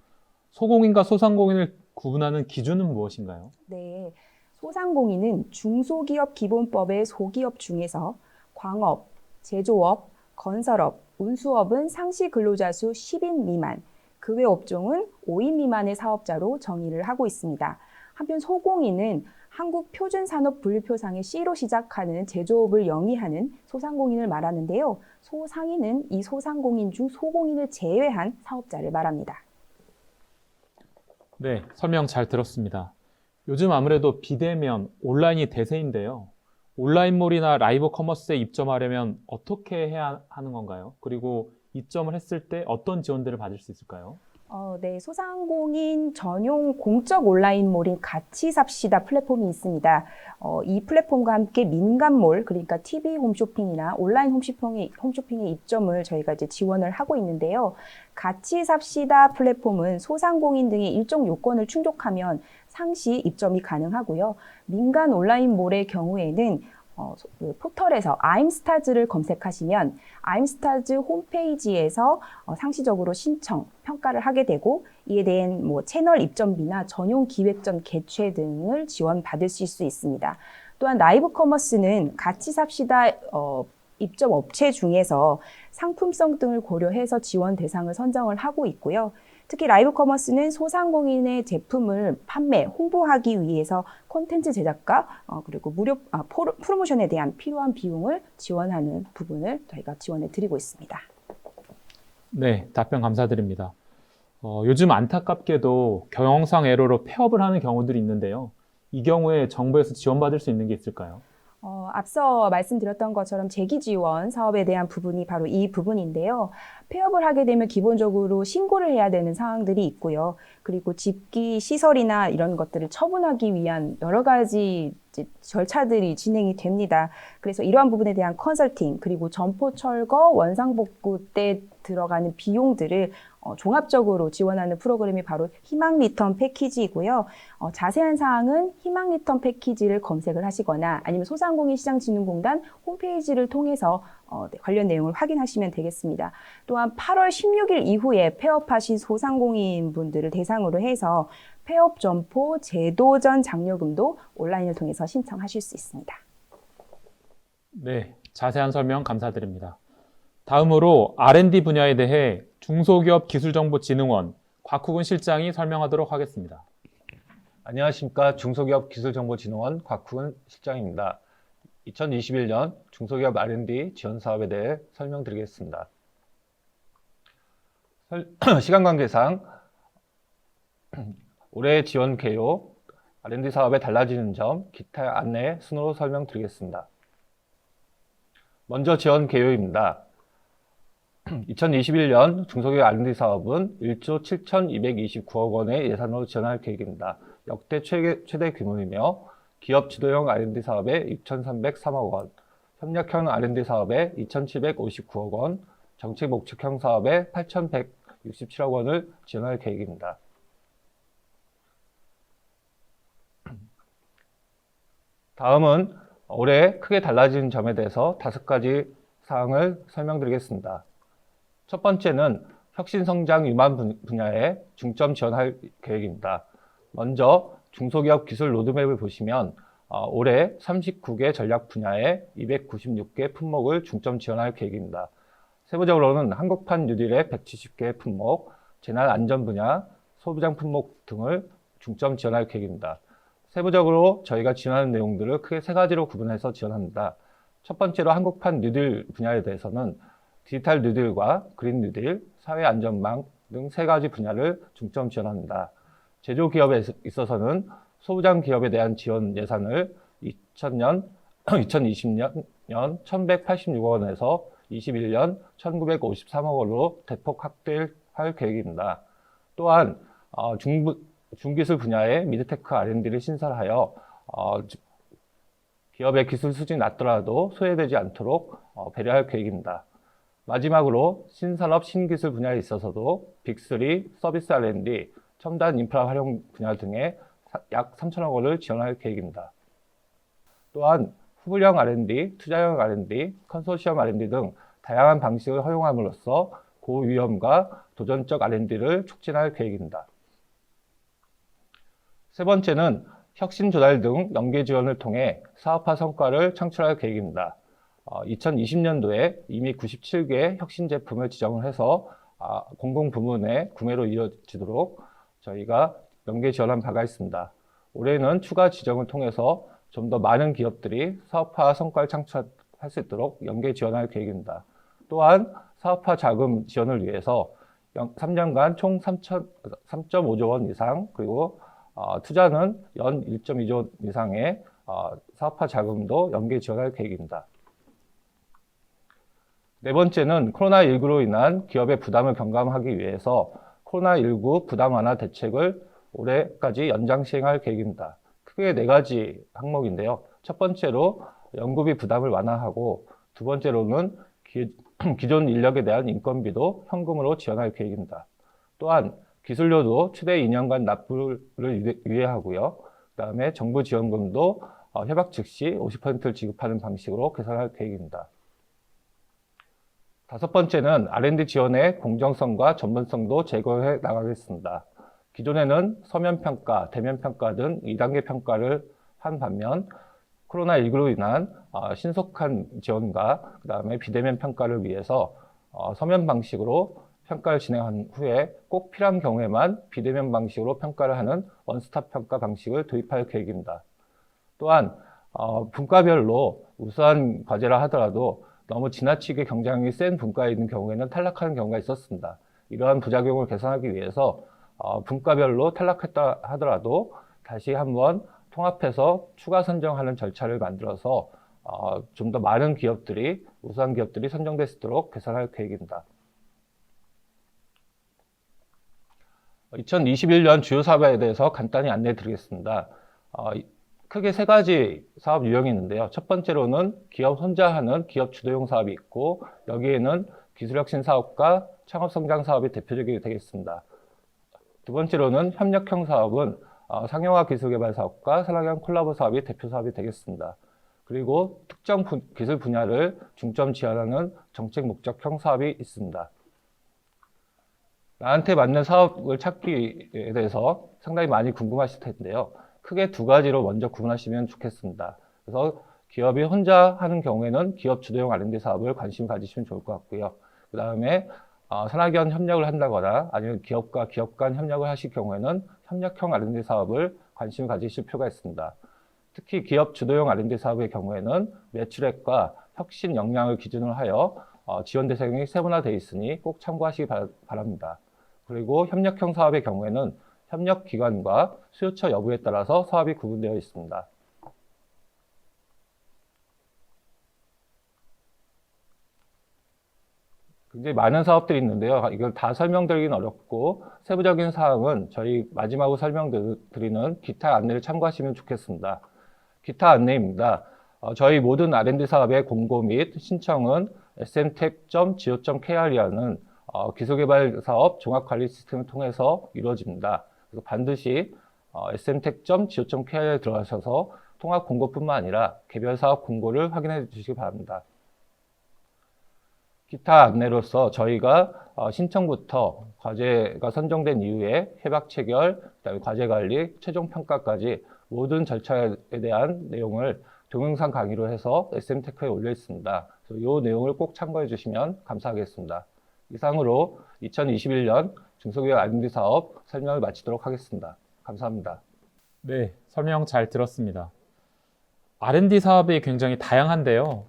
소공인과 소상공인을 구분하는 기준은 무엇인가요? 네, 소상공인은 중소기업기본법의 소기업 중에서 광업, 제조업, 건설업, 운수업은 상시 근로자 수 10인 미만, 그 외 업종은 5인 미만의 사업자로 정의를 하고 있습니다. 한편 소공인은 한국표준산업분류표상의 C로 시작하는 제조업을 영위하는 소상공인을 말하는데요. 소상인은 이 소상공인 중 소공인을 제외한 사업자를 말합니다. 네, 설명 잘 들었습니다. 요즘 아무래도 비대면, 온라인이 대세인데요. 온라인몰이나 라이브 커머스에 입점하려면 어떻게 해야 하는 건가요? 그리고 입점을 했을 때 어떤 지원들을 받을 수 있을까요? 네, 소상공인 전용 공적 온라인몰인 같이 삽시다 플랫폼이 있습니다. 이 플랫폼과 함께 민간몰, 그러니까 TV 홈쇼핑이나 온라인 홈쇼핑의 입점을 저희가 이제 지원을 하고 있는데요. 같이 삽시다 플랫폼은 소상공인 등의 일정 요건을 충족하면 상시 입점이 가능하고요. 민간 온라인몰의 경우에는 포털에서 아임스타즈를 검색하시면 아임스타즈 홈페이지에서 상시적으로 신청, 평가를 하게 되고 이에 대한 채널 입점비나 전용 기획전 개최 등을 지원받으실 수 있습니다. 또한 라이브 커머스는 같이 삽시다 입점 업체 중에서 상품성 등을 고려해서 지원 대상을 선정을 하고 있고요. 특히 라이브 커머스는 소상공인의 제품을 판매, 홍보하기 위해서 콘텐츠 제작과 그리고 무료 프로모션에 대한 필요한 비용을 지원하는 부분을 저희가 지원해 드리고 있습니다. 네, 답변 감사드립니다. 요즘 안타깝게도 경영상 에러로 폐업을 하는 경우들이 있는데요. 이 경우에 정부에서 지원받을 수 있는 게 있을까요? 앞서 말씀드렸던 것처럼 재기 지원 사업에 대한 부분이 바로 이 부분인데요. 폐업을 하게 되면 기본적으로 신고를 해야 되는 사항들이 있고요. 그리고 집기 시설이나 이런 것들을 처분하기 위한 여러 가지 절차들이 진행이 됩니다. 그래서 이러한 부분에 대한 컨설팅, 그리고 점포 철거, 원상복구 때 들어가는 비용들을 종합적으로 지원하는 프로그램이 바로 희망 리턴 패키지이고요. 자세한 사항은 희망 리턴 패키지를 검색을 하시거나 아니면 소상공인시장진흥공단 홈페이지를 통해서 관련 내용을 확인하시면 되겠습니다. 또한 8월 16일 이후에 폐업하신 소상공인 분들을 대상으로 해서 폐업 점포 제도전 장려금도 온라인을 통해서 신청하실 수 있습니다. 네, 자세한 설명 감사드립니다. 다음으로 R&D 분야에 대해 중소기업기술정보진흥원 곽후근 실장이 설명하도록 하겠습니다. 안녕하십니까. 중소기업기술정보진흥원 곽후근 실장입니다. 2021년 중소기업 R&D 지원 사업에 대해 설명드리겠습니다. 시간 관계상 올해 지원 개요, R&D 사업에 달라지는 점, 기타 안내 순으로 설명드리겠습니다. 먼저 지원 개요입니다. 2021년 중소기업 R&D 사업은 1조 7,229억 원의 예산으로 지원할 계획입니다. 역대 최대 규모이며 기업 주도형 R&D 사업에 6,303억 원, 협력형 R&D 사업에 2,759억 원, 정책 목적형 사업에 8,167억 원을 지원할 계획입니다. 다음은 올해 크게 달라진 점에 대해서 5가지 사항을 설명드리겠습니다. 첫 번째는 혁신성장 유망 분야에 중점 지원할 계획입니다. 먼저 중소기업 기술 로드맵을 보시면 올해 39개 전략 분야에 296개 품목을 중점 지원할 계획입니다. 세부적으로는 한국판 뉴딜의 170개 품목, 재난안전 분야, 소부장 품목 등을 중점 지원할 계획입니다. 세부적으로 저희가 지원하는 내용들을 크게 3가지로 구분해서 지원합니다. 첫 번째로 한국판 뉴딜 분야에 대해서는 디지털 뉴딜과 그린 뉴딜, 사회안전망 등 3가지 분야를 중점 지원합니다. 제조기업에 있어서는 소부장 기업에 대한 지원 예산을 2020년 1,186억 원에서 21년 1,953억 원으로 대폭 확대할 계획입니다. 또한 중기술 분야의 미드테크 R&D를 신설하여 기업의 기술 수준이 낮더라도 소외되지 않도록 배려할 계획입니다. 마지막으로 신산업 신기술 분야에 있어서도 빅3, 서비스 R&D, 첨단 인프라 활용 분야 등에 약 3천억 원을 지원할 계획입니다. 또한 후불형 R&D, 투자형 R&D, 컨소시엄 R&D 등 다양한 방식을 허용함으로써 고위험과 도전적 R&D를 촉진할 계획입니다. 세 번째는 혁신 조달 등 연계 지원을 통해 사업화 성과를 창출할 계획입니다. 2020년도에 이미 97개 혁신 제품을 지정을 해서 공공부문의 구매로 이어지도록 저희가 연계 지원한 바가 있습니다. 올해는 추가 지정을 통해서 좀 더 많은 기업들이 사업화 성과를 창출할 수 있도록 연계 지원할 계획입니다. 또한 사업화 자금 지원을 위해서 3년간 총 3.5조 원 이상, 그리고 투자는 연 1.2조 원 이상의 사업화 자금도 연계 지원할 계획입니다. 네 번째는 코로나19로 인한 기업의 부담을 경감하기 위해서 코로나19 부담 완화 대책을 올해까지 연장 시행할 계획입니다. 크게 4가지 항목인데요. 첫 번째로 연구비 부담을 완화하고, 두 번째로는 기존 인력에 대한 인건비도 현금으로 지원할 계획입니다. 또한 기술료도 최대 2년간 납부를 유예하고요. 그 다음에 정부 지원금도 협약 즉시 50%를 지급하는 방식으로 개선할 계획입니다. 다섯 번째는 R&D 지원의 공정성과 전문성도 제고해 나가겠습니다. 기존에는 서면평가, 대면평가 등 2단계 평가를 한 반면 코로나19로 인한 신속한 지원과 그 다음에 비대면 평가를 위해서 서면 방식으로 평가를 진행한 후에 꼭 필요한 경우에만 비대면 방식으로 평가를 하는 원스톱 평가 방식을 도입할 계획입니다. 또한 분과별로 우수한 과제라 하더라도 너무 지나치게 경쟁력이 센 분과에 있는 경우에는 탈락하는 경우가 있었습니다. 이러한 부작용을 개선하기 위해서 분과별로 탈락했다 하더라도 다시 한번 통합해서 추가 선정하는 절차를 만들어서 좀 더 많은 기업들이, 우수한 기업들이 선정될 수 있도록 개선할 계획입니다. 2021년 주요 사업에 대해서 간단히 안내해 드리겠습니다. 크게 3가지 사업 유형이 있는데요. 첫 번째로는 기업 혼자 하는 기업 주도형 사업이 있고, 여기에는 기술혁신 사업과 창업성장 사업이 대표적이 되겠습니다. 두 번째로는 협력형 사업은 상용화 기술개발 사업과 산학연 콜라보 사업이 대표 사업이 되겠습니다. 그리고 특정 기술 분야를 중점 지원하는 정책 목적형 사업이 있습니다. 나한테 맞는 사업을 찾기에 대해서 상당히 많이 궁금하실 텐데요. 크게 2가지로 먼저 구분하시면 좋겠습니다. 그래서 기업이 혼자 하는 경우에는 기업 주도형 R&D 사업을 관심 가지시면 좋을 것 같고요. 그 다음에 산학연 협력을 한다거나 아니면 기업과 기업 간 협력을 하실 경우에는 협력형 R&D 사업을 관심을 가지실 필요가 있습니다. 특히 기업 주도형 R&D 사업의 경우에는 매출액과 혁신 역량을 기준으로 하여 지원 대상이 세분화되어 있으니 꼭 참고하시기 바랍니다. 그리고 협력형 사업의 경우에는 협력 기관과 수요처 여부에 따라서 사업이 구분되어 있습니다. 굉장히 많은 사업들이 있는데요. 이걸 다 설명드리긴 어렵고 세부적인 사항은 저희 마지막으로 설명드리는 기타 안내를 참고하시면 좋겠습니다. 기타 안내입니다. 저희 모든 R&D 사업의 공고 및 신청은 smtech.go.kr이라는 기술개발 사업 종합관리 시스템을 통해서 이루어집니다. 그래서 반드시 smtech.go.kr에 들어가셔서 통합 공고뿐만 아니라 개별 사업 공고를 확인해 주시기 바랍니다. 기타 안내로서 저희가 신청부터 과제가 선정된 이후에 해박 체결, 그다음에 과제 관리, 최종 평가까지 모든 절차에 대한 내용을 동영상 강의로 해서 SM테크에 올려 있습니다. 그래서 이 내용을 꼭 참고해 주시면 감사하겠습니다. 이상으로 2021년 중소기업 R&D 사업 설명을 마치도록 하겠습니다. 감사합니다. 네, 설명 잘 들었습니다. R&D 사업이 굉장히 다양한데요.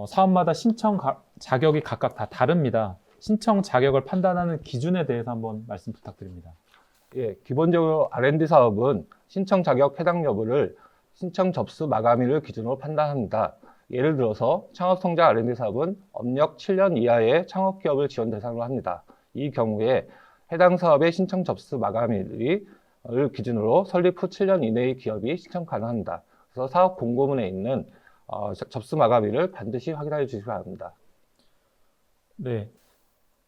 사업마다 신청 자격이 각각 다 다릅니다. 신청 자격을 판단하는 기준에 대해서 한번 말씀 부탁드립니다. 예, 기본적으로 R&D 사업은 신청 자격 해당 여부를 신청 접수 마감일을 기준으로 판단합니다. 예를 들어서 창업성장 R&D 사업은 업력 7년 이하의 창업기업을 지원 대상으로 합니다. 이 경우에 해당 사업의 신청 접수 마감일을 기준으로 설립 후 7년 이내의 기업이 신청 가능합니다. 그래서 사업 공고문에 있는 접수 마감일을 반드시 확인해 주시기 바랍니다. 네,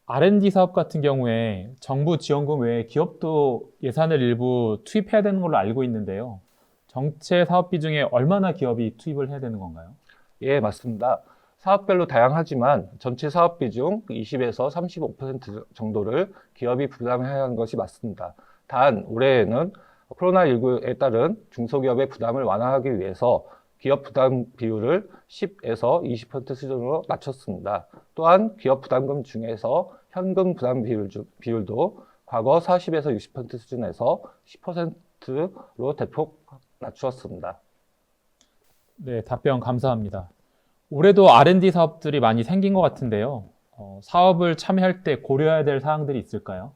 R&D 사업 같은 경우에 정부 지원금 외에 기업도 예산을 일부 투입해야 되는 걸로 알고 있는데요. 전체 사업비 중에 얼마나 기업이 투입을 해야 되는 건가요? 예, 맞습니다. 사업별로 다양하지만 전체 사업비 중 20에서 35% 정도를 기업이 부담해야 하는 것이 맞습니다. 단 올해에는 코로나19에 따른 중소기업의 부담을 완화하기 위해서 기업 부담 비율을 10에서 20% 수준으로 낮췄습니다. 또한 기업 부담금 중에서 현금 부담 비율도 과거 40에서 60% 수준에서 10%로 대폭 낮추었습니다. 네, 답변 감사합니다. 올해도 R&D 사업들이 많이 생긴 것 같은데요. 사업을 참여할 때 고려해야 될 사항들이 있을까요?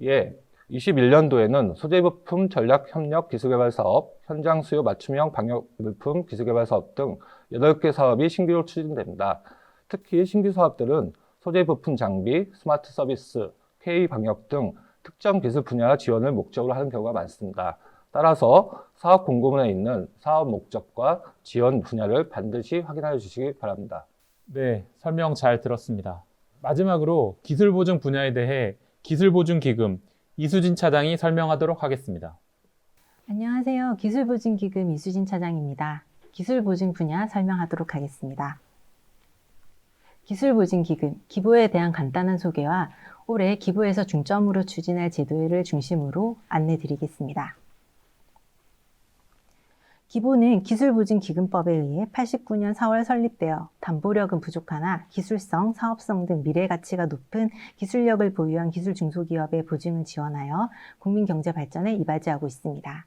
예, 21년도에는 소재부품 전략협력 기술개발 사업, 현장 수요 맞춤형 방역물품 기술개발 사업 등 8개 사업이 신규로 추진됩니다. 특히 신규 사업들은 소재부품 장비, 스마트 서비스, K-방역 등 특정 기술 분야 지원을 목적으로 하는 경우가 많습니다. 따라서 사업 공고문에 있는 사업 목적과 지원 분야를 반드시 확인해 주시기 바랍니다. 네, 설명 잘 들었습니다. 마지막으로 기술보증 분야에 대해 기술보증기금 이수진 차장이 설명하도록 하겠습니다. 안녕하세요. 기술보증기금 이수진 차장입니다. 기술보증 분야 설명하도록 하겠습니다. 기술보증기금, 기부에 대한 간단한 소개와 올해 기부에서 중점으로 추진할 제도를 중심으로 안내드리겠습니다. 기부는 기술보증기금법에 의해 89년 4월 설립되어 담보력은 부족하나 기술성, 사업성 등 미래가치가 높은 기술력을 보유한 기술중소기업의 보증을 지원하여 국민경제 발전에 이바지하고 있습니다.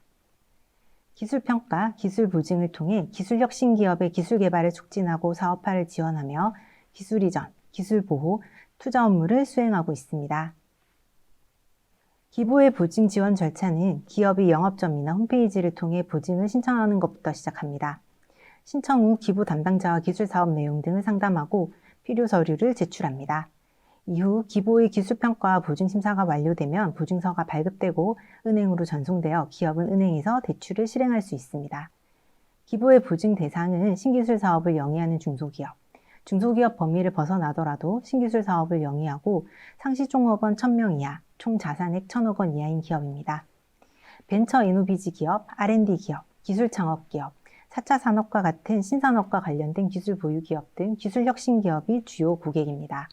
기술평가, 기술보증을 통해 기술혁신기업의 기술개발을 촉진하고 사업화를 지원하며 기술이전, 기술보호, 투자 업무를 수행하고 있습니다. 기부의 보증 지원 절차는 기업이 영업점이나 홈페이지를 통해 보증을 신청하는 것부터 시작합니다. 신청 후 기부 담당자와 기술사업 내용 등을 상담하고 필요 서류를 제출합니다. 이후 기부의 기술평가와 보증 심사가 완료되면 보증서가 발급되고 은행으로 전송되어 기업은 은행에서 대출을 실행할 수 있습니다. 기부의 보증 대상은 신기술 사업을 영위하는 중소기업, 중소기업 범위를 벗어나더라도 신기술 사업을 영위하고 상시 종업원 1000명 이하, 총 자산액 1000억 원 이하인 기업입니다. 벤처 이노비지 기업, R&D 기업, 기술 창업 기업, 4차 산업과 같은 신산업과 관련된 기술 보유 기업 등 기술 혁신 기업이 주요 고객입니다.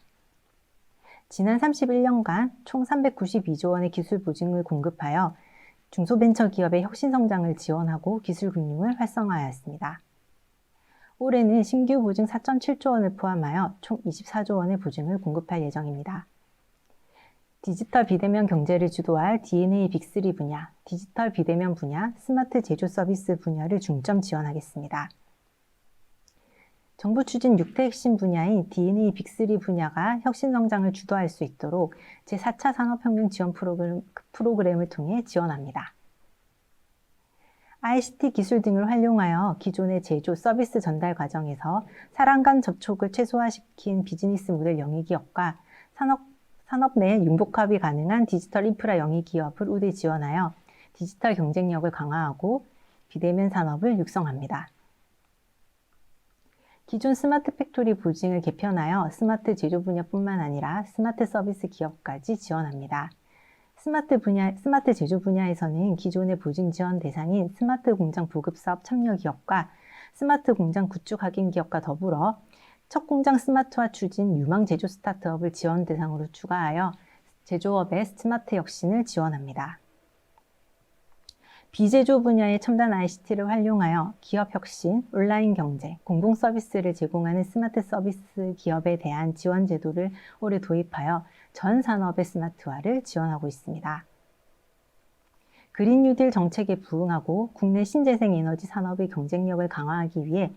지난 31년간 총 392조 원의 기술 보증을 공급하여 중소벤처기업의 혁신 성장을 지원하고 기술 금융을 활성화하였습니다. 올해는 신규 보증 4.7조 원을 포함하여 총 24조 원의 보증을 공급할 예정입니다. 디지털 비대면 경제를 주도할 DNA 빅3 분야, 디지털 비대면 분야, 스마트 제조 서비스 분야를 중점 지원하겠습니다. 정부 추진 6대 핵심 분야인 DNA 빅3 분야가 혁신 성장을 주도할 수 있도록 제4차 산업혁명 지원 프로그램을 통해 지원합니다. ICT 기술 등을 활용하여 기존의 제조 서비스 전달 과정에서 사람 간 접촉을 최소화시킨 비즈니스 모델 영위 기업과 산업 내 융복합이 가능한 디지털 인프라 영위 기업을 우대 지원하여 디지털 경쟁력을 강화하고 비대면 산업을 육성합니다. 기존 스마트 팩토리 보증을 개편하여 스마트 제조 분야뿐만 아니라 스마트 서비스 기업까지 지원합니다. 스마트 제조 분야에서는 기존의 보증 지원 대상인 스마트 공장 보급 사업 참여 기업과 스마트 공장 구축 확인 기업과 더불어 첫 공장 스마트화 추진 유망 제조 스타트업을 지원 대상으로 추가하여 제조업의 스마트 혁신을 지원합니다. 비제조 분야의 첨단 ICT를 활용하여 기업 혁신, 온라인 경제, 공공 서비스를 제공하는 스마트 서비스 기업에 대한 지원 제도를 올해 도입하여 전 산업의 스마트화를 지원하고 있습니다. 그린 뉴딜 정책에 부응하고 국내 신재생 에너지 산업의 경쟁력을 강화하기 위해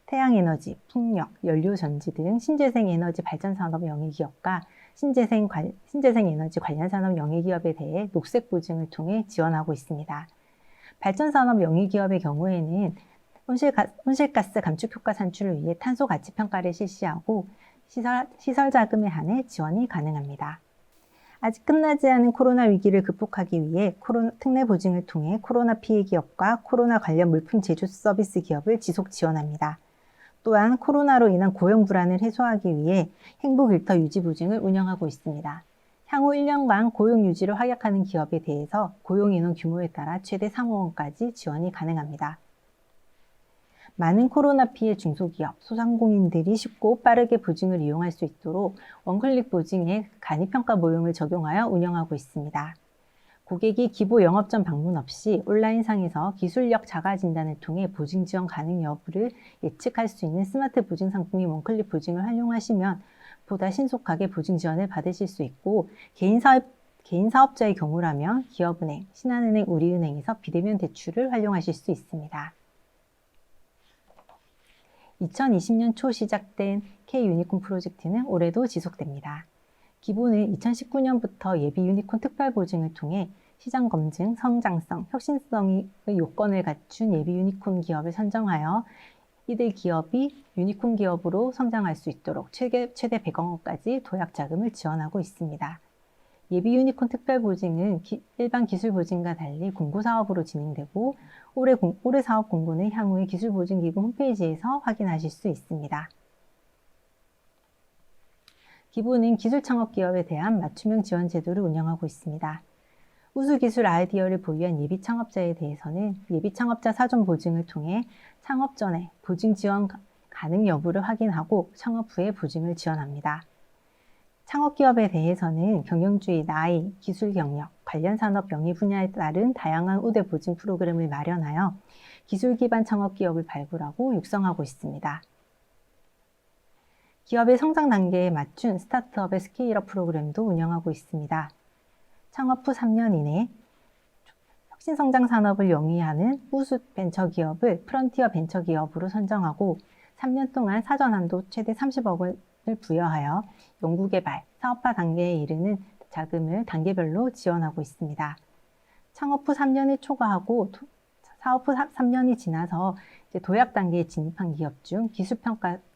태양에너지, 풍력, 연료전지 등 신재생 에너지 발전 산업 영위기업과 신재생 에너지 관련 산업 영위기업에 대해 녹색 보증을 통해 지원하고 있습니다. 발전산업 영위기업의 경우에는 온실가스 감축 효과 산출을 위해 탄소 가치 평가를 실시하고 시설 자금에 한해 지원이 가능합니다. 아직 끝나지 않은 코로나 위기를 극복하기 위해 특례 보증을 통해 코로나 피해 기업과 코로나 관련 물품 제조 서비스 기업을 지속 지원합니다. 또한 코로나로 인한 고용 불안을 해소하기 위해 행복 일터 유지 보증을 운영하고 있습니다. 향후 1년간 고용 유지를 확약하는 기업에 대해서 고용 인원 규모에 따라 최대 3억 원까지 지원이 가능합니다. 많은 코로나 피해 중소기업, 소상공인들이 쉽고 빠르게 보증을 이용할 수 있도록 원클릭 보증에 간이평가 모형을 적용하여 운영하고 있습니다. 고객이 기보 영업점 방문 없이 온라인상에서 기술력 자가 진단을 통해 보증 지원 가능 여부를 예측할 수 있는 스마트 보증 상품인 원클릭 보증을 활용하시면 보다 신속하게 보증 지원을 받으실 수 있고 개인 사업자의 경우라면 기업은행, 신한은행, 우리은행에서 비대면 대출을 활용하실 수 있습니다. 2020년 초 시작된 K-유니콘 프로젝트는 올해도 지속됩니다. 기본은 2019년부터 예비 유니콘 특별 보증을 통해 시장 검증, 성장성, 혁신성의 요건을 갖춘 예비 유니콘 기업을 선정하여 이들 기업이 유니콘 기업으로 성장할 수 있도록 최대 100억 원까지 도약 자금을 지원하고 있습니다. 예비 유니콘 특별 보증은 일반 기술 보증과 달리 공고 사업으로 진행되고 올해 사업 공고는 향후에 기술보증기금 홈페이지에서 확인하실 수 있습니다. 기부는 기술창업 기업에 대한 맞춤형 지원 제도를 운영하고 있습니다. 우수기술 아이디어를 보유한 예비 창업자에 대해서는 예비 창업자 사전 보증을 통해 창업 전에 보증 지원 가능 여부를 확인하고 창업 후에 보증을 지원합니다. 창업기업에 대해서는 경영주의, 나이, 기술 경력, 관련 산업 영위 분야에 따른 다양한 우대 보증 프로그램을 마련하여 기술 기반 창업기업을 발굴하고 육성하고 있습니다. 기업의 성장 단계에 맞춘 스타트업의 스케일업 프로그램도 운영하고 있습니다. 창업 후 3년 이내 혁신성장 산업을 영위하는 우수 벤처기업을 프런티어 벤처기업으로 선정하고 3년 동안 사전 한도 최대 30억 원을 부여하여 연구개발, 사업화 단계에 이르는 자금을 단계별로 지원하고 있습니다. 창업 후 3년을 초과하고 사업 후 3년이 지나서 이제 도약 단계에 진입한 기업 중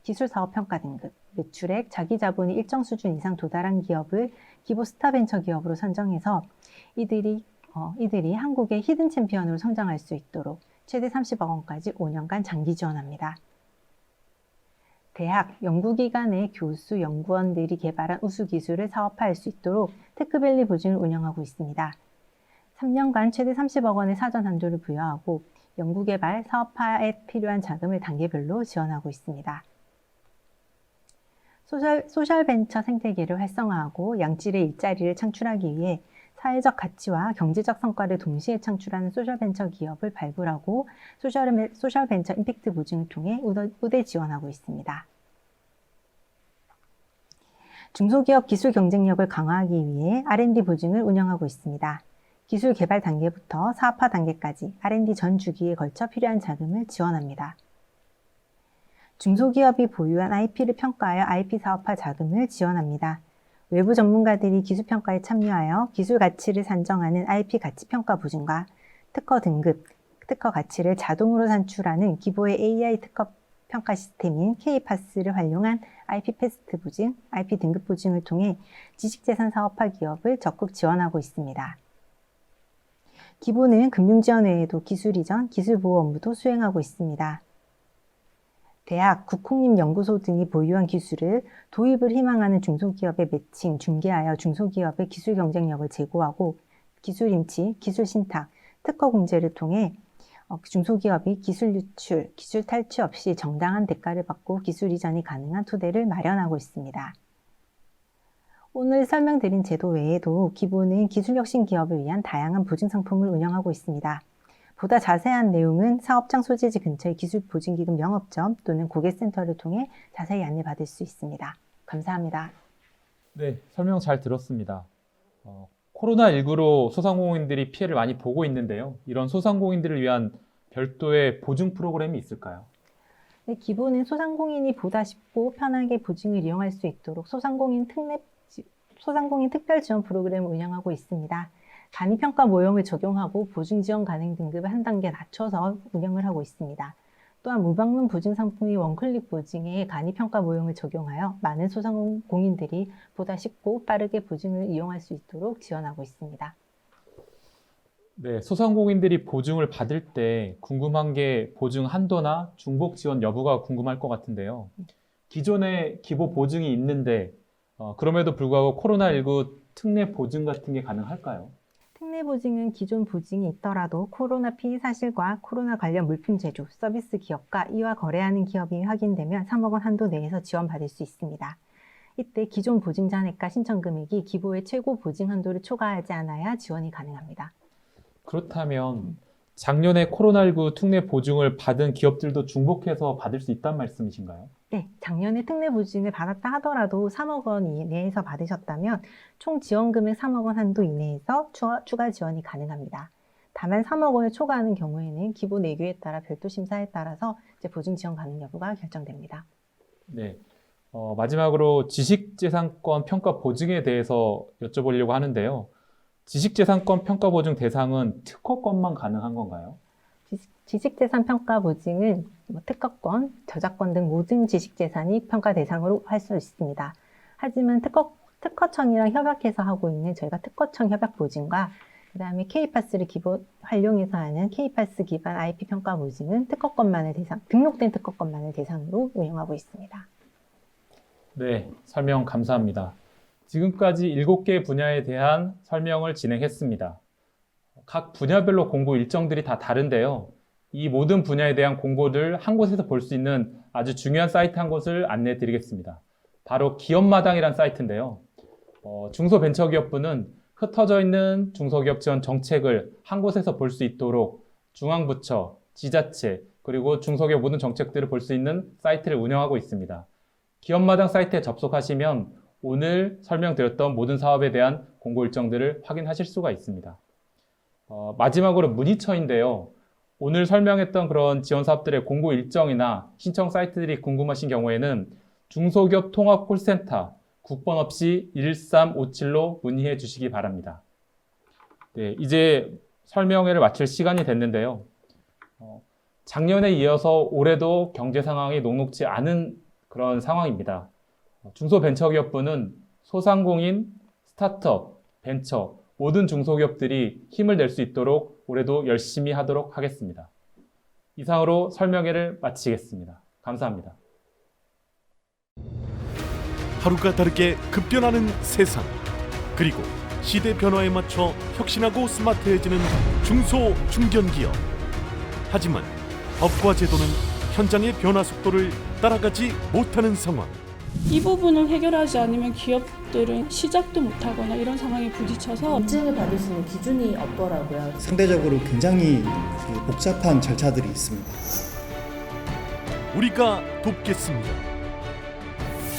기술사업평가 등급, 매출액, 자기자본이 일정 수준 이상 도달한 기업을 기보 스타벤처 기업으로 선정해서 이들이 한국의 히든 챔피언으로 성장할 수 있도록 최대 30억 원까지 5년간 장기 지원합니다. 대학, 연구기관의 교수, 연구원들이 개발한 우수기술을 사업화할 수 있도록 테크밸리 보증을 운영하고 있습니다. 3년간 최대 30억 원의 사전 한도를 부여하고 연구개발, 사업화에 필요한 자금을 단계별로 지원하고 있습니다. 소셜벤처 생태계를 활성화하고 양질의 일자리를 창출하기 위해 사회적 가치와 경제적 성과를 동시에 창출하는 소셜벤처 기업을 발굴하고 소셜벤처 임팩트 보증을 통해 우대 지원하고 있습니다. 중소기업 기술 경쟁력을 강화하기 위해 R&D 보증을 운영하고 있습니다. 기술 개발 단계부터 사업화 단계까지 R&D 전 주기에 걸쳐 필요한 자금을 지원합니다. 중소기업이 보유한 IP를 평가하여 IP 사업화 자금을 지원합니다. 외부 전문가들이 기술평가에 참여하여 기술 가치를 산정하는 IP 가치평가 보증과 특허 등급, 특허 가치를 자동으로 산출하는 기보의 AI 특허 평가 시스템인 K-PASS를 활용한 IP 패스트 보증, IP 등급 보증을 통해 지식재산 사업화 기업을 적극 지원하고 있습니다. 기보는 금융지원 외에도 기술 이전, 기술보호 업무도 수행하고 있습니다. 대학, 국공립연구소 등이 보유한 기술을 도입을 희망하는 중소기업에 매칭, 중개하여 중소기업의 기술 경쟁력을 제고하고 기술 임치, 기술 신탁, 특허 공제를 통해 중소기업이 기술 유출, 기술 탈취 없이 정당한 대가를 받고 기술 이전이 가능한 토대를 마련하고 있습니다. 오늘 설명드린 제도 외에도 기보는 기술혁신 기업을 위한 다양한 보증 상품을 운영하고 있습니다. 보다 자세한 내용은 사업장 소재지 근처의 기술보증기금 영업점 또는 고객센터를 통해 자세히 안내받을 수 있습니다. 감사합니다. 네, 설명 잘 들었습니다. 코로나19로 소상공인들이 피해를 많이 보고 있는데요. 이런 소상공인들을 위한 별도의 보증 프로그램이 있을까요? 네, 기보는 소상공인이 보다 쉽고 편하게 보증을 이용할 수 있도록 소상공인 특별 지원 프로그램을 운영하고 있습니다. 간이평가 모형을 적용하고 보증 지원 가능 등급을 한 단계 낮춰서 운영을 하고 있습니다. 또한 무방문 보증 상품의 원클릭 보증에 간이평가 모형을 적용하여 많은 소상공인들이 보다 쉽고 빠르게 보증을 이용할 수 있도록 지원하고 있습니다. 네, 소상공인들이 보증을 받을 때 궁금한 게 보증 한도나 중복 지원 여부가 궁금할 것 같은데요. 기존에 기보 보증이 있는데 그럼에도 불구하고 코로나19 특례 보증 같은 게 가능할까요? 특례 보증은 기존 보증이 있더라도 코로나 피해 사실과 코로나 관련 물품 제조, 서비스 기업과 이와 거래하는 기업이 확인되면 3억 원 한도 내에서 지원받을 수 있습니다. 이때 기존 보증 잔액과 신청 금액이 기보의 최고 보증 한도를 초과하지 않아야 지원이 가능합니다. 그렇다면 작년에 코로나19 특례 보증을 받은 기업들도 중복해서 받을 수 있다는 말씀이신가요? 네, 작년에 특례 보증을 받았다 하더라도 3억 원 이내에서 받으셨다면 총 지원 금액 3억 원 한도 이내에서 추가 지원이 가능합니다. 다만 3억 원을 초과하는 경우에는 기보 내규에 따라 별도 심사에 따라서 보증 지원 가능 여부가 결정됩니다. 네, 마지막으로 지식재산권 평가 보증에 대해서 여쭤보려고 하는데요. 지식재산권 평가 보증 대상은 특허권만 가능한 건가요? 지식재산 평가 보증은 특허권, 저작권 등 모든 지식재산이 평가 대상으로 할 수 있습니다. 하지만 특허청이랑 협약해서 하고 있는 저희가 특허청 협약 보증과 그 다음에 K-PASS를 활용해서 하는 K-PASS 기반 IP 평가 보증은 등록된 특허권만을 대상으로 운영하고 있습니다. 네, 설명 감사합니다. 지금까지 7개 분야에 대한 설명을 진행했습니다. 각 분야별로 공고 일정들이 다 다른데요. 이 모든 분야에 대한 공고를 한 곳에서 볼 수 있는 아주 중요한 사이트 한 곳을 안내해 드리겠습니다. 바로 기업마당이란 사이트인데요. 중소벤처기업부는 흩어져 있는 중소기업 지원 정책을 한 곳에서 볼 수 있도록 중앙부처, 지자체, 그리고 중소기업 모든 정책들을 볼 수 있는 사이트를 운영하고 있습니다. 기업마당 사이트에 접속하시면 오늘 설명드렸던 모든 사업에 대한 공고 일정들을 확인하실 수가 있습니다. 마지막으로 문의처인데요. 오늘 설명했던 그런 지원 사업들의 공고 일정이나 신청 사이트들이 궁금하신 경우에는 중소기업 통합 콜센터 국번 없이 1357로 문의해 주시기 바랍니다. 네, 이제 설명회를 마칠 시간이 됐는데요. 작년에 이어서 올해도 경제 상황이 녹록지 않은 그런 상황입니다. 중소벤처기업부는 소상공인, 스타트업, 벤처, 모든 중소기업들이 힘을 낼 수 있도록 올해도 열심히 하도록 하겠습니다. 이상으로 설명회를 마치겠습니다. 감사합니다. 하루가 다르게 급변하는 세상, 그리고 시대 변화에 맞춰 혁신하고 스마트해지는 중소, 중견기업. 하지만 법과 제도는 현장의 변화 속도를 따라가지 못하는 상황. 이 부분을 해결하지 않으면 기업들은 시작도 못하거나 이런 상황에 부딪혀서 인증을 받을 수 있는 기준이 없더라고요. 상대적으로 굉장히 복잡한 절차들이 있습니다. 우리가 돕겠습니다.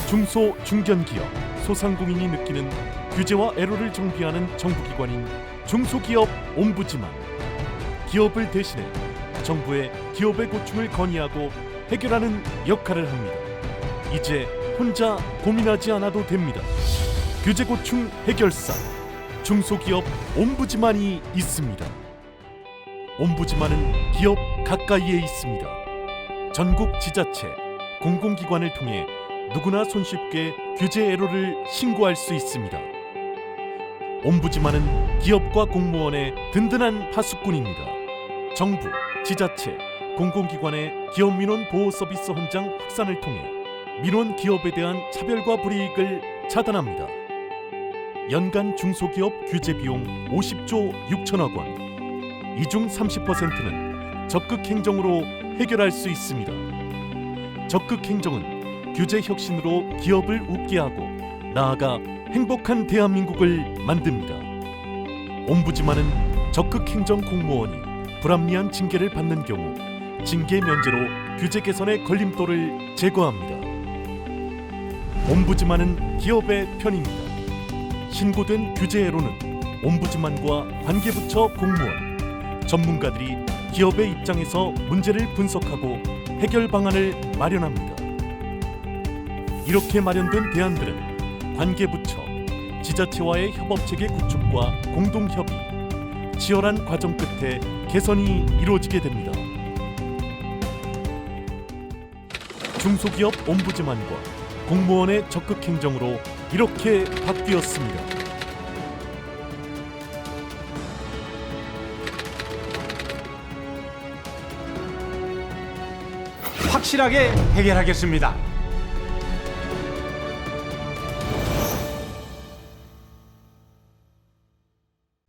중소, 중견기업, 소상공인이 느끼는 규제와 애로를 정비하는 정부기관인 중소기업 옴부즈만. 기업을 대신해 정부의 기업의 고충을 건의하고 해결하는 역할을 합니다. 이제 혼자 고민하지 않아도 됩니다. 규제 고충 해결사 중소기업 옴부즈만이 있습니다. 옴부즈만은 기업 가까이에 있습니다. 전국 지자체 공공기관을 통해 누구나 손쉽게 규제 애로를 신고할 수 있습니다. 옴부즈만은 기업과 공무원의 든든한 파수꾼입니다. 정부, 지자체, 공공기관의 기업민원 보호 서비스 헌장 확산을 통해 민원 기업에 대한 차별과 불이익을 차단합니다. 연간 중소기업 규제 비용 50조 6천억 원. 이 중 30%는 적극 행정으로 해결할 수 있습니다. 적극 행정은 규제 혁신으로 기업을 웃게 하고 나아가 행복한 대한민국을 만듭니다. 옴부즈만은 적극 행정 공무원이 불합리한 징계를 받는 경우 징계 면제로 규제 개선의 걸림돌을 제거합니다. 옴부즈만은 기업의 편입니다. 신고된 규제 애로는 옴부즈만과 관계부처 공무원, 전문가들이 기업의 입장에서 문제를 분석하고 해결 방안을 마련합니다. 이렇게 마련된 대안들은 관계부처, 지자체와의 협업체계 구축과 공동협의, 치열한 과정 끝에 개선이 이루어지게 됩니다. 중소기업 옴부즈만과 공무원의 적극 행정으로 이렇게 바뀌었습니다. 확실하게 해결하겠습니다.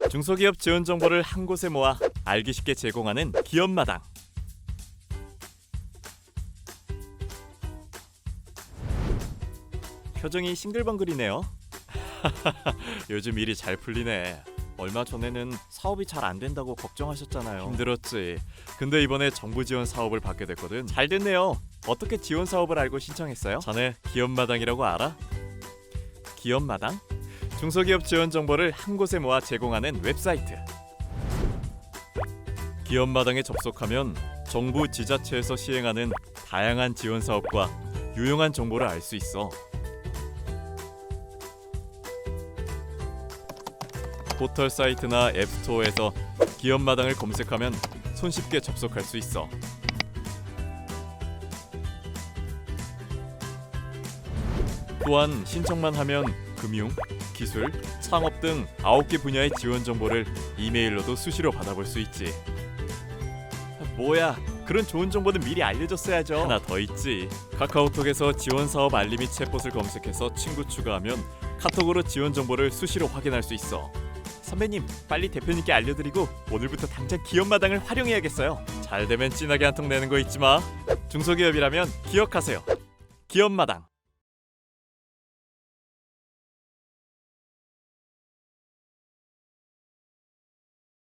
중소기업 지원 정보를 한 곳에 모아 알기 쉽게 제공하는 기업마당. 표정이 싱글벙글이네요. 요즘 일이 잘 풀리네. 얼마 전에는 사업이 잘 안 된다고 걱정하셨잖아요. 힘들었지. 근데 이번에 정부 지원 사업을 받게 됐거든. 잘 됐네요. 어떻게 지원 사업을 알고 신청했어요? 자네 기업마당이라고 알아? 기업마당? 중소기업 지원 정보를 한 곳에 모아 제공하는 웹사이트. 기업마당에 접속하면 정부 지자체에서 시행하는 다양한 지원 사업과 유용한 정보를 알 수 있어. 포털 사이트나 앱스토어에서 기업마당을 검색하면 손쉽게 접속할 수 있어. 또한 신청만 하면 금융, 기술, 창업 등 9개 분야의 지원 정보를 이메일로도 수시로 받아볼 수 있지. 뭐야, 그런 좋은 정보는 미리 알려줬어야죠. 하나 더 있지. 카카오톡에서 지원 사업 알림이 챗봇을 검색해서 친구 추가하면 카톡으로 지원 정보를 수시로 확인할 수 있어. 선배님, 빨리 대표님께 알려드리고 오늘부터 당장 기업마당을 활용해야겠어요. 잘 되면 진하게 한 통 내는 거 잊지 마. 중소기업이라면 기억하세요. 기업마당.